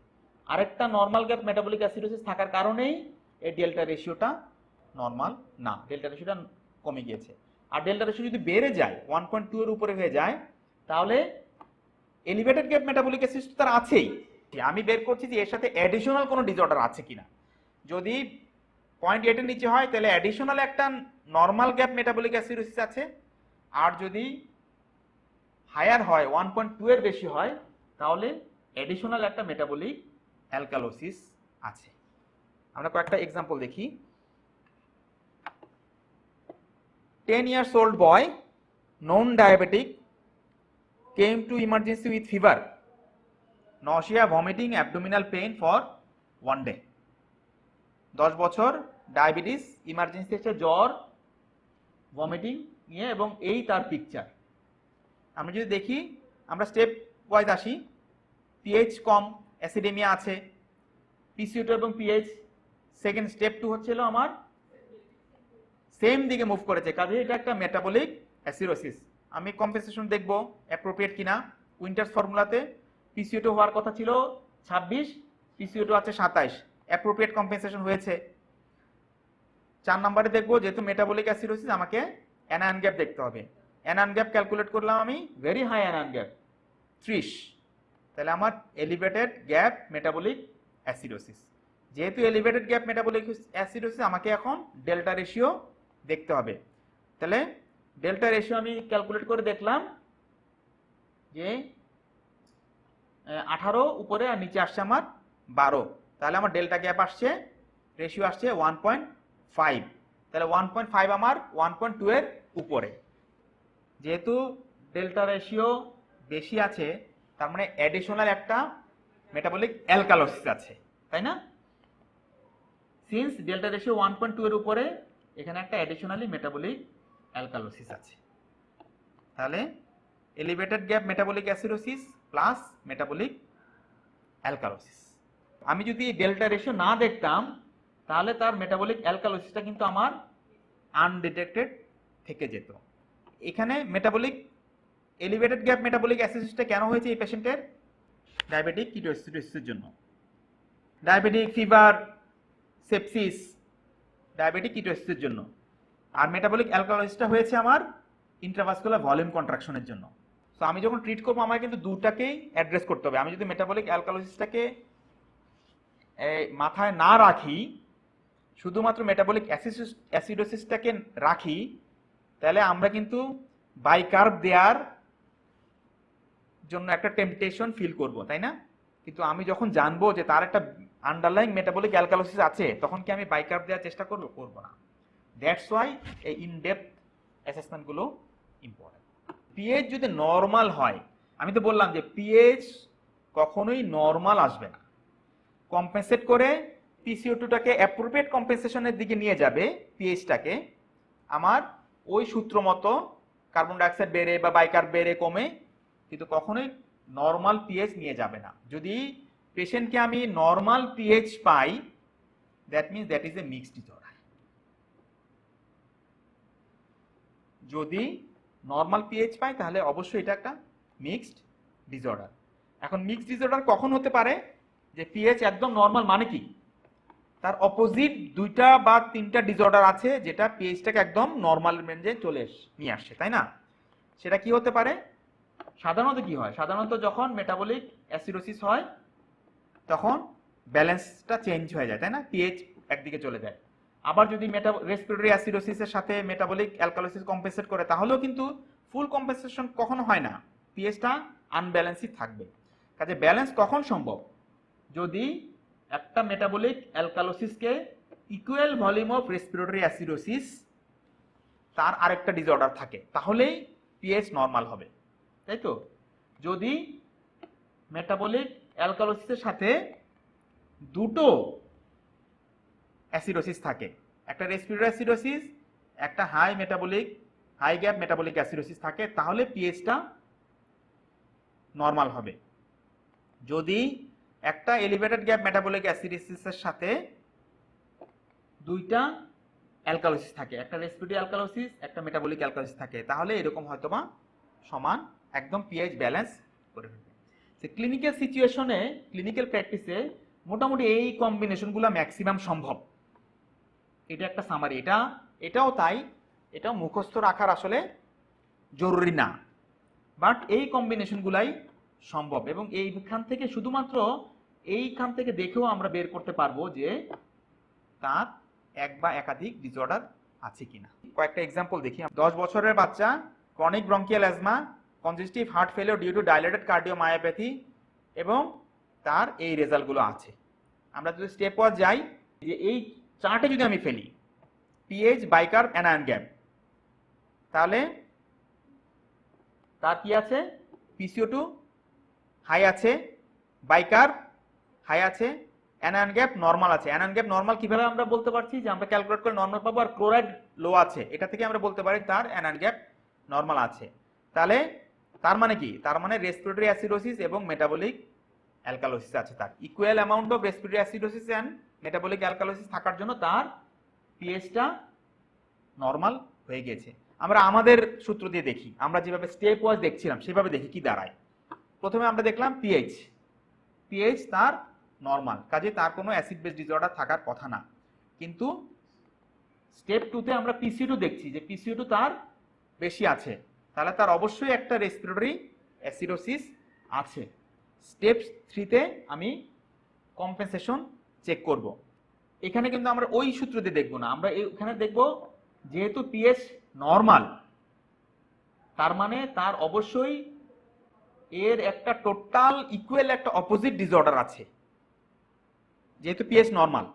আরেকটা নর্মাল গ্যাপ মেটাবলিক অ্যাসিডোসিস থাকার কারণেই এই ডেল্টা রেশিওটা নর্মাল না, ডেল্টা রেশিওটা কমে গিয়েছে। আর ডেল্টা রেশিও যদি বেড়ে যায় 1.2 এর উপরে হয়ে যায়, তাহলে এলিভেটেড গ্যাপ মেটাবলিক অ্যাসিডোসিস তার আছেই, আমি বের করছি যে এর সাথে অ্যাডিশনাল কোনো ডিসঅর্ডার আছে কিনা। যদি 0.8 এর নিচে হয় তাহলে অ্যাডিশনাল একটা নর্মাল গ্যাপ মেটাবলিক অ্যাসিডোসিস আছে, আর যদি হায়ার হয় 1.2 এর বেশি হয় তাহলে অ্যাডিশনাল একটা মেটাবলিক অ্যালকালোসিস আছে। আমরা কয়েকটা এক্সাম্পল দেখি। 10 years old boy, known diabetic, came to emergency with fever, nausea, vomiting, abdominal pain for 1 day. 10 বছর, ডায়াবেটিস, ইমার্জেন্সি এসে জ্বর, ভমিটিং নিয়ে, এবং এই তার পিকচার। আমরা যদি দেখি, আমরা স্টেপ ওয়াইজ আসি। পিএইচ কম, অ্যাসিডেমিয়া আছে, পিসিও2 এবং পিএইচ সেকেন্ড স্টেপ 2 হচ্ছিল আমার সেম দিকে মুভ করেছে, কাজে এটা একটা মেটাবলিক অ্যাসিডোসিস। আমি কম্পেনসেশন দেখব অ্যাপ্রোপ্রিয়েট কিনা। উইন্টার্স ফর্মুলাতে পিসিও2 হওয়ার কথা ছিল 26, পিসিও2 আছে 27, অ্যাপ্রোপ্রিয়েট কম্পেনসেশন হয়েছে। 4 নম্বরে দেখব, যেহেতু মেটাবলিক অ্যাসিডোসিস আমাকে অ্যানায়ন গ্যাপ দেখতে হবে। অ্যানায়ন গ্যাপ ক্যালকুলেট করলাম আমি, ভেরি হাই অ্যানায়ন গ্যাপ 30, তাহলে আমার এলিভেটেড গ্যাপ মেটাবলিক অ্যাসিডোসিস। যেহেতু এলিভেটেড গ্যাপ মেটাবলিক অ্যাসিডোসিস, আমাকে এখন ডেল্টা রেশিও দেখতে হবে। তাহলে ডেল্টা রেশিও আমি ক্যালকুলেট করে দেখলাম যে 18 উপরে আর নিচে আসছে আমার 12, তাহলে আমার ডেল্টা গ্যাপ আসছে, রেশিও আসছে 1.5। তাহলে 1.5 আমার 1.2 এর উপরে। যেহেতু ডেল্টা রেশিও বেশি আছে, তার মানে অ্যাডিশনাল একটা মেটাবলিক অ্যালকালোসিস আছে, তাই না? সিন্স ডেল্টা রেশিও 1.2 এর উপরে, এখানে একটা অ্যাডিশনালি মেটাবলিক অ্যালকালোসিস আছে। তাহলে elevated gap metabolic acidosis plus metabolic alkalosis. আমি যদি ডেল্টা রেশিও না দেখতাম, তাহলে তার মেটাবলিক অ্যালকালোসিসটা কিন্তু আমার আনডিটেক্টেড থেকে যেত। এখানে মেটাবলিক এলিভেটেড গ্যাপ মেটাবলিক অ্যাসিডোসিসটা কেন হয়েছে এই পেশেন্টের? ডায়াবেটিক কিটোএসিডোসিসের জন্য। ডায়াবেটিক ফিভার, সেপসিস, ডায়াবেটিক কিটোএসিসের জন্য। আর মেটাবলিক অ্যালকালোসিসটা হয়েছে আমার ইন্ট্রাভাস্কুলার ভলিউম কন্ট্রাকশনের জন্য। সো আমি যখন ট্রিট করবো, আমার কিন্তু দুটাকেই অ্যাড্রেস করতে হবে। আমি যদি মেটাবলিক অ্যালকালোসিসটাকে মাথায় না রাখি, শুধুমাত্র মেটাবলিক অ্যাসিডোসিসটাকে রাখি, তাহলে আমরা কিন্তু বাইকার্ব দেওয়ার জন্য একটা টেম্পটেশন ফিল করব, তাই না? কিন্তু আমি যখন জানবো যে তার একটা আন্ডারলাইং মেটাবলিক অ্যালকালোসিস আছে, তখন কি আমি বাইকার্ব দেওয়ার চেষ্টা করবো? করবো না। দ্যাটস ওয়াই এই ইনডেপথ অ্যাসেসমেন্টগুলো ইম্পর্টেন্ট। পিএইচ যদি নর্মাল হয়, আমি তো বললাম যে পিএইচ কখনোই নর্মাল আসবে না, কম্পেনসেট করে পিসিও2টাকে অ্যাপ্রোপ্রিয়েট কম্পেনসেশনের দিকে নিয়ে যাবে পিএইচটাকে। আমার ওই সূত্র মতো কার্বন ডাইঅক্সাইড বেড়ে বা বাইকার্ব বেড়ে কমে, কিন্তু কখনোই নর্মাল পিএইচ নিয়ে যাবে না। যদি পেশেন্টকে আমি normal pH pi, that means that is a mixed disorder. যদি নর্মাল পিএইচ পাই, তাহলে অবশ্যই এটা একটা মিক্সড ডিসঅর্ডার। এখন মিক্সড ডিসঅর্ডার কখন হতে পারে? যে পিএইচ একদম নর্মাল মানে কি? তার অপোজিট 2টা বা 3টা ডিসঅর্ডার আছে যেটা পিএইচটাকে একদম নর্মাল রেঞ্জে নিয়ে আসছে, তাই না? সেটা কি হতে পারে? সাধারণত কি হয়? সাধারণত যখন মেটাবলিক অ্যাসিডোসিস হয়, তখন ব্যালেন্সটা চেঞ্জ হয়ে যায়, তাই না? পিএইচ একদিকে চলে যায়। আবার যদি রেসপিরেটরি অ্যাসিডোসিসের সাথে মেটাবলিক অ্যালকালোসিস কম্পেনসেট করে, তাহলেও কিন্তু ফুল কম্পেনসেশন কখনো হয় না, পিএইচটা আনব্যালেন্সই থাকবে। কাজে ব্যালেন্স কখন সম্ভব? যদি একটা মেটাবলিক অ্যালকালোসিসকে equal volume of respiratory acidosis তার আরেকটা ডিসঅর্ডার থাকে, তাহলেই পিএইচ নর্মাল হবে, তাই তো? যদি মেটাবলিক অ্যালকালোসিসের সাথে দুটো অ্যাসিডোসিস থাকে, একটা রেসপিরেটরি অ্যাসিডোসিস, একটা হাই গ্যাপ মেটাবলিক অ্যাসিডোসিস থাকে, তাহলে পিএইচটা নর্মাল হবে। যদি একটা এলিভেটেড গ্যাপ মেটাবলিক অ্যাসিডোসিসের সাথে 2টা অ্যালকালোসিস থাকে, একটা রেসপিরেটরি অ্যালকালোসিস, একটা মেটাবলিক অ্যালকালোসিস থাকে, তাহলে এরকম হয়তোবা সমান একদম পিএইচ ব্যালেন্স করে ফেলবে। ক্লিনিক্যাল সিচুয়েশনে, ক্লিনিক্যাল প্র্যাকটিসে মোটামুটি এই কম্বিনেশনগুলো ম্যাক্সিমাম সম্ভব। এটা একটা সামারি। এটাও তাই, এটাও মুখস্থ রাখার আসলে জরুরি না, বাট এই কম্বিনেশনগুলাই সম্ভব। এবং এইখান থেকে, শুধুমাত্র এইখান থেকে দেখেও আমরা বের করতে পারবো যে তার এক বা একাধিক ডিসঅর্ডার আছে কিনা। কয়েকটা এক্সাম্পল দেখি। 10 বছরের বাচ্চা, chronic bronchial asthma, congestive heart failure due to dilated cardiomyopathy, এবং তার এই রেজাল্টগুলো আছে। আমরা যদি স্টেপ ওয়াইজ যাই, যে এই চার্টে যদি আমি ফেলি পিএইচ, বাইকার্ব, অ্যানায়ন গ্যাপ, তাহলে তার কি আছে, PCO2 হাই আছে, বাইকার্ব হাই আছে, অ্যানায়ন গ্যাপ নরমাল আছে। অ্যানায়ন গ্যাপ নরমাল কিভাবে আমরা বলতে পারছি, যে আমরা ক্যালকুলেট করে নরমাল পাবো, আর ক্লোরাইড লো আছে, এটা থেকে আমরা বলতে পারি তার অ্যানায়ন গ্যাপ নরমাল আছে। তাহলে তার মানে কি, তার মানে রেসপিরেটরি অ্যাসিডোসিস এবং মেটাবলিক অ্যালকালোসিস আছে। তার equal amount of respiratory acidosis and metabolic alkalosis থাকার জন্য তার পিএইচটা নরমাল হয়ে গেছে। আমরা আমাদের সূত্র দিয়ে দেখি, আমরা যেভাবে স্টেপ ওয়াইজ দেখছিলাম সেভাবে দেখি কি দাঁড়ায়। প্রথমে আমরা দেখলাম পিএইচ তার নরমাল, কাজে তার কোনো অ্যাসিড বেস ডিসঅর্ডার থাকার কথা না। কিন্তু স্টেপ 2 তে আমরা PCO2 দেখছি যে PCO2 তার বেশি আছে, তাহলে তার অবশ্যই একটা রেসপিরেটরি অ্যাসিডোসিস আছে। স্টেপ 3 তে আমি কম্পেনসেশন চেক করব। এখানে কিন্তু আমরা ওই সূত্র দিয়ে দেখব না, আমরা এখানে দেখব যেহেতু পিএইচ নরমাল, তার মানে তার অবশ্যই এর একটা টোটাল ইকুয়াল একটা অপোজিট ডিসঅর্ডার আছে। যেহেতু পিএইচ নরমাল,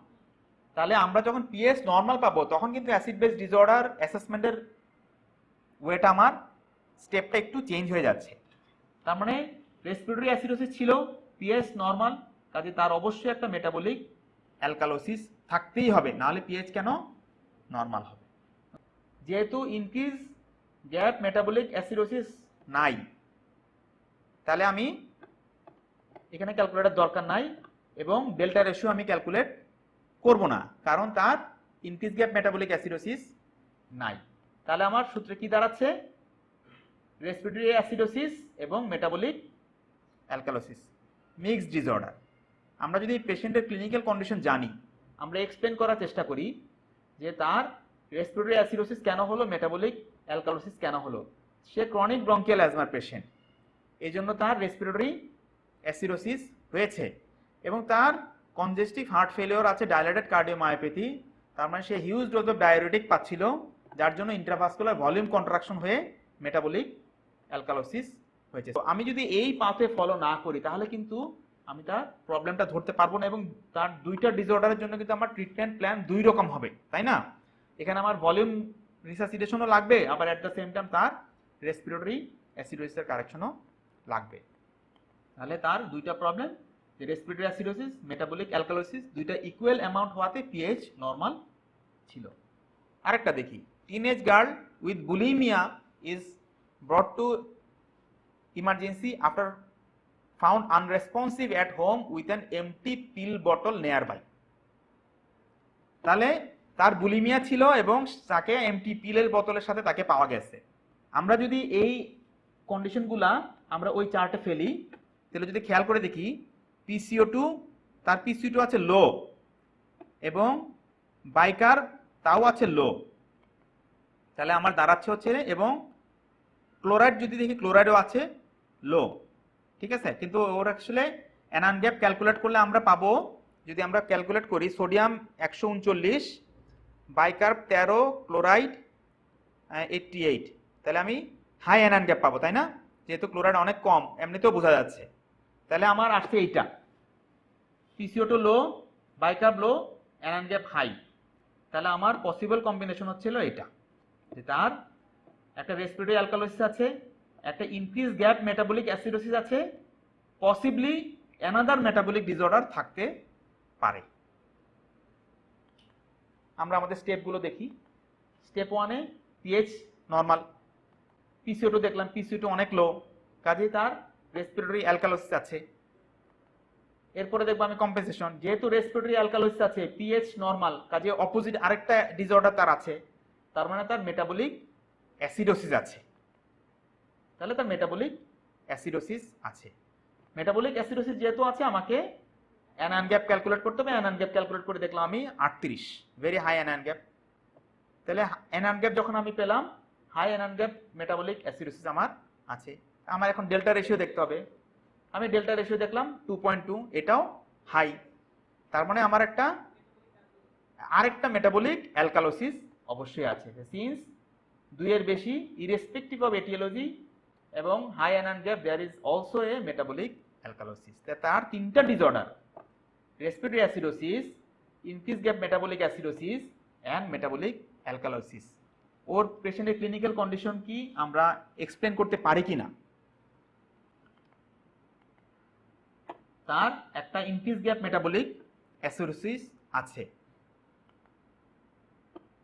তাহলে আমরা যখন পিএইচ নরমাল পাবো তখন কিন্তু অ্যাসিড বেস ডিসঅর্ডার অ্যাসেসমেন্টের ওয়েটা আমার স্টেপটা একটু চেঞ্জ হয়ে যাচ্ছে। তার মানে রেসপিরেটরি অ্যাসিডোসিস ছিল, পিএইচ নরমাল, কাজে তার অবশ্যই একটা মেটাবলিক অ্যালকালোসিস থাকতেই হবে, নাহলে পিএইচ কেন নরমাল হবে। যেহেতু ইনক্রিজ গ্যাপ মেটাবলিক অ্যাসিডোসিস নাই, তাহলে আমি এখানে ক্যালকুলেটর দরকার নাই এবং ডেল্টা রেশিও আমি ক্যালকুলেট করব না, কারণ তার ইনক্রিজ গ্যাপ মেটাবলিক অ্যাসিডোসিস নাই। তাহলে আমার সূত্রে কি দাঁড়াচ্ছে, রেসপিরেটরি অ্যাসিডোসিস এবং মেটাবলিক অ্যালকালোসিস মিক্সড ডিসঅর্ডার। আমরা যদি পেশেন্টের ক্লিনিক্যাল কন্ডিশন জানি, আমরা এক্সপ্লেন করার চেষ্টা করি যে তার রেসপিরেটরি অ্যাসিডোসিস কেন হলো, মেটাবলিক অ্যালকালোসিস কেন হলো। সে ক্রনিক ব্রঙ্কিয়াল অ্যাজমার পেশেন্ট, এই জন্য তার রেসপিরেটরি অ্যাসিডোসিস হয়েছে এবং তার কনজেস্টিভ হার্ট ফেলিওর আছে, ডাইলেটেড কার্ডিওমায়োপ্যাথি, তার মানে সে হিউজ ডোজ অফ ডায়োরেটিক পাচ্ছিল, যার জন্য ইন্ট্রাভাস্কুলার ভলিউম কন্ট্রাকশন হয়ে মেটাবলিক অ্যালকালোসিস হয়েছে। তো আমি যদি এই পাথে ফলো না করি তাহলে কিন্তু আমি তার প্রবলেমটা ধরতে পারবো না, এবং তার দুইটা ডিসঅর্ডারের জন্য কিন্তু আমার ট্রিটমেন্ট প্ল্যান দুই রকম হবে, তাই না? এখানে আমার ভলিউম রিসাসিটেশনও লাগবে, আবার অ্যাট দ্য সেম টাইম তার রেসপিরেটরি অ্যাসিডোসিসের কারেকশনও লাগবে। তাহলে তার দুইটা প্রবলেম, যে রেসপিরেটরি অ্যাসিডোসিস, মেটাবলিক অ্যালকালোসিস, দুইটা ইকুয়াল অ্যামাউন্ট হওয়াতে পিএইচ নরমাল ছিল। আরেকটা দেখি, teenage girl with bulimia is brought to emergency after found unresponsive at home with an empty pill bottle nearby. তাহলে তার বুলিমিয়া ছিল এবং তাকে এমটি পিলের বোতলের সাথে তাকে পাওয়া গেছে। আমরা যদি এই কন্ডিশনগুলা আমরা ওই চার্টে ফেলি, তাহলে যদি খেয়াল করে দেখি PCO2, তার PCO2 আছে লো এবং বাইকার্ব তাও আছে লো, তাহলে আমার দাঁড়াচ্ছে হচ্ছে, এবং ক্লোরাইড যদি দেখি ক্লোরাইডও আছে লো, ঠিক আছে। কিন্তু ওর অ্যাকচুয়ালি অ্যানায়ন গ্যাপ ক্যালকুলেট করলে আমরা পাবো, যদি আমরা ক্যালকুলেট করি সোডিয়াম 139, বাইকার্ব 13, ক্লোরাইড 88, তাহলে আমি হাই অ্যানায়ন গ্যাপ পাবো, তাই না? যেহেতু ক্লোরাইড অনেক কম এমনিতেও বোঝা যাচ্ছে, তাহলে আমার আসছে এইটা, PCO2 লো, বাইকার্ব লো, অ্যানায়ন গ্যাপ হাই। তাহলে আমার পসিবল কম্বিনেশন হচ্ছিল এটা, যে তার একটা রেসপিরেটরি অ্যালকালোসিস আছে, একটা ইনক্রিজ গ্যাপ মেটাবলিক অ্যাসিডোসিস আছে, পসিবলি অ্যানাদার মেটাবলিক ডিসঅর্ডার থাকতে পারে। আমরা আমাদের স্টেপগুলো দেখি। স্টেপ 1 এ পিএইচ নরমাল, PCO2 দেখলাম PCO2 অনেক লো, কাজেই তার রেসপিরেটরি অ্যালকালোসিস আছে। এরপরে দেখবো আমি কম্পেনসেশন, যেহেতু রেসপিরেটরি অ্যালকালোসিস আছে, পিএইচ নরমাল, কাজে অপোজিট আরেকটা ডিসঅর্ডার তার আছে, তার মানে তার মেটাবলিক অ্যাসিডোসিস আছে, তাহলে তার মেটাবলিক অ্যাসিডোসিস আছে। মেটাবলিক অ্যাসিডোসিস যেহেতু আছে, আমাকে অ্যানায়ন গ্যাপ ক্যালকুলেট করতে হবে। অ্যানায়ন গ্যাপ ক্যালকুলেট করে দেখলাম আমি 38, ভেরি হাই অ্যানায়ন গ্যাপ। তাহলে অ্যানায়ন গ্যাপ যখন আমি পেলাম, high anion gap metabolic acidosis আমার আছে। আমার এখন ডেল্টা রেশিও দেখতে হবে। আমি ডেল্টা রেশিও দেখলাম 2.2, এটাও হাই, তার মানে আমার আরেকটা মেটাবলিক অ্যালকালোসিস অবশ্যই আছে। সিন্স 2 এর বেশি, ইরেসপেক্টিভ অফ এটিওলজি এবং high anion gap, there is also a metabolic alkalosis. তার তিনটা disorder, respiratory acidosis, increase gap metabolic acidosis and metabolic alkalosis. ওর পেশেন্টের ক্লিনিক্যাল কন্ডিশন কি আমরা এক্সপ্লেন করতে পারি কি না। তার একটা ইনক্রিজ গ্যাপ মেটাবলিক অ্যাসিডোসিস আছে।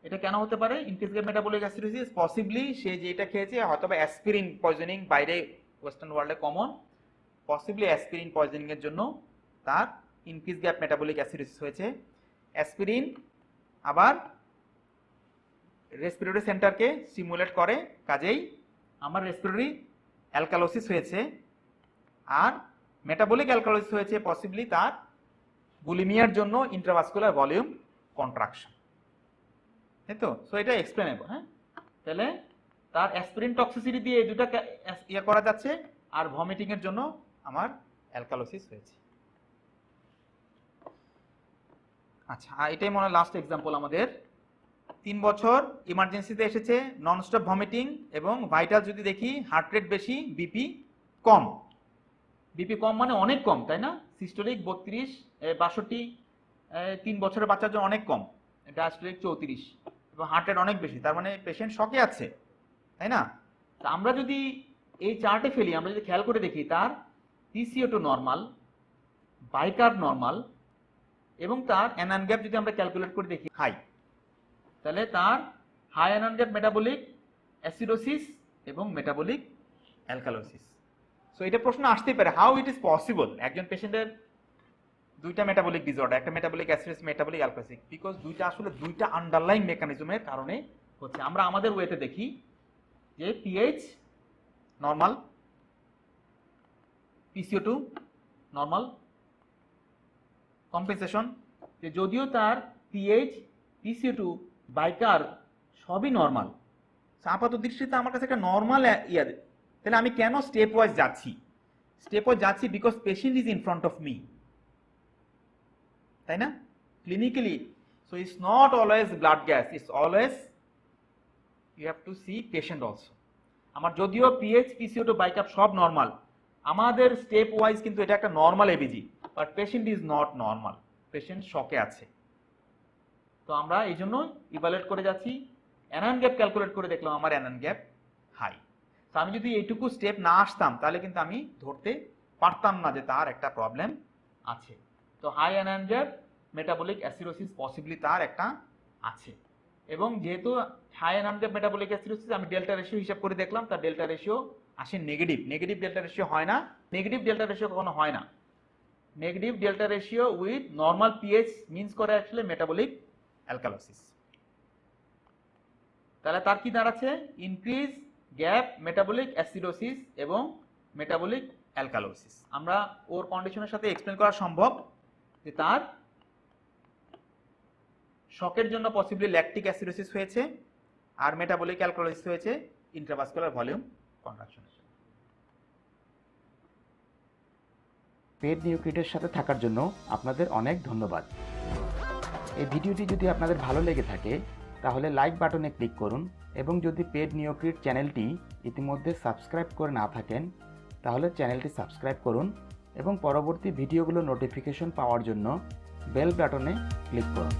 এটা কেন হতে পারে increase gap metabolic acidosis? Possibly সে যেটা খেয়েছে হয়তো বা অ্যাসপিরিন পয়জনিং, বাইরে ওয়েস্টার্ন ওয়ার্ল্ডে কমন, পসিবলি অ্যাসপিরিন পয়জনিং এর জন্য তার ইনক্রিজ গ্যাপ মেটাবলিক অ্যাসিডোসিস হয়েছে। অ্যাসপিরিন আবার রেসপিরেটরি সেন্টারকে স্টিমুলেট করে, কাজেই আমার রেসপিরেটরি অ্যালকালোসিস হয়েছে। আর মেটাবলিক অ্যালকালোসিস হয়েছে পসিবলি তার বুলিমিয়ার জন্য ইন্ট্রাভাস্কুলার ভলিউম কন্ট্রাকশন, তাই তো? সো এটা এক্সপ্লেনেবল। হ্যাঁ, তাহলে তার অ্যাসপিরিন টক্সিসিটি দিয়ে এই দুটো ইয়ে করা যাচ্ছে, আর ভমিটিং এর জন্য আমার অ্যালকালোসিস হয়েছে। আচ্ছা, এটাই মনে হয় লাস্ট এক্সাম্পল আমাদের। 3 বছর ইমার্জেন্সিতে এসেছে, ননস্টপ ভমিটিং এবং ভাইটাল যদি দেখি হার্ট রেট বেশি, বিপি কম। বিপি কম মানে অনেক কম, তাই না? সিস্টোলিক 32, 62, 3 বছরের বাচ্চার জন্য অনেক কম। ডায়াস্টোলিক 34 এবং হার্ট রেট অনেক বেশি, তার মানে পেশেন্ট শকে আছে, তাই না? তা আমরা যদি এই চার্টে ফেলি, আমরা যদি খেয়াল করে দেখি তার PCO2 নর্মাল, বাইকার্ব নর্মাল এবং তার অ্যানান গ্যাপ যদি আমরা ক্যালকুলেট করে দেখি হাই, তাহলে তার high anion gap metabolic acidosis এবং মেটাবলিক অ্যালকালোসিস। সো এটা প্রশ্ন আসতেই পারে, হাউ ইট ইজ পসিবল একজন পেশেন্টের দুইটা মেটাবলিক ডিসঅর্ডার, একটা metabolic acidosis, metabolic alkalosis? Because দুইটা আসলে দুইটা আন্ডারলাইং মেকানিজমের কারণে হচ্ছে। আমরা আমাদের ওয়েতে দেখি যে pH normal, PCO2 normal, compensation, যে যদিও তার পিএইচ, PCO2, বাইকার সবই নর্মাল, আপাত দৃষ্টিতে আমার কাছে একটা নর্মাল ইয়া, তাহলে আমি কেন স্টেপ ওয়াইজ যাচ্ছি? স্টেপ ওয়াইজ যাচ্ছি because patient is in front of me, তাই না? Clinically, so it's not always blood gas, it's always you have to see patient also. আমার যদিও পিএইচ, PCO2, বাইকাপ সব নর্মাল, আমাদের স্টেপ ওয়াইজ কিন্তু এটা একটা normal ABG, but patient is not normal, patient শকে আছে। তো আমরা এই জন্য ইভালুয়েট করে যাচ্ছি। অ্যানান গ্যাপ ক্যালকুলেট করে দেখলাম আমার অ্যানান গ্যাপ হাই। তো আমি যদি এইটুকু স্টেপ না আসতাম তাহলে কিন্তু আমি ধরতে পারতাম না যে তার একটা প্রবলেম আছে। তো high anion gap metabolic acidosis possibly তার একটা আছে, এবং যেহেতু high anion gap metabolic acidosis আমি ডেল্টা রেশিও হিসাব করে দেখলাম, তার ডেল্টা রেশিও আসে নেগেটিভ। নেগেটিভ ডেল্টা রেশিও হয় না, নেগেটিভ ডেল্টা রেশিও কখনো হয় না। Negative delta ratio with normal pH means করে অ্যাকচুয়ালি মেটাবলিক অ্যালকালোসিস। তাহলে তার কি দাঁড়াচ্ছে? ইনক্রিজ গ্যাপ মেটাবলিক অ্যাসিডোসিস এবং মেটাবলিক অ্যালকালোসিস। আমরা ওর কন্ডিশনের সাথে এক্সপ্লেন করা সম্ভব যে তার শকের জন্য পসিবলি ল্যাকটিক অ্যাসিডোসিস হয়েছে, আর মেটাবলিক অ্যালকালোসিস হয়েছে ইন্ট্রাভাস্কুলার ভলিউম কন্ট্রাকশনের জন্য। পেড নিউক্রিটের সাথে থাকার জন্য আপনাদের অনেক ধন্যবাদ। এই ভিডিওটি যদি আপনাদের ভালো লেগে থাকে তাহলে লাইক বাটনে ক্লিক করুন, এবং যদি পেড নিউক্রিট চ্যানেলটি ইতিমধ্যে সাবস্ক্রাইব করে না থাকেন তাহলে চ্যানেলটি সাবস্ক্রাইব করুন, এবং পরবর্তী ভিডিওগুলো নোটিফিকেশন পাওয়ার জন্য বেল বাটনে ক্লিক করুন।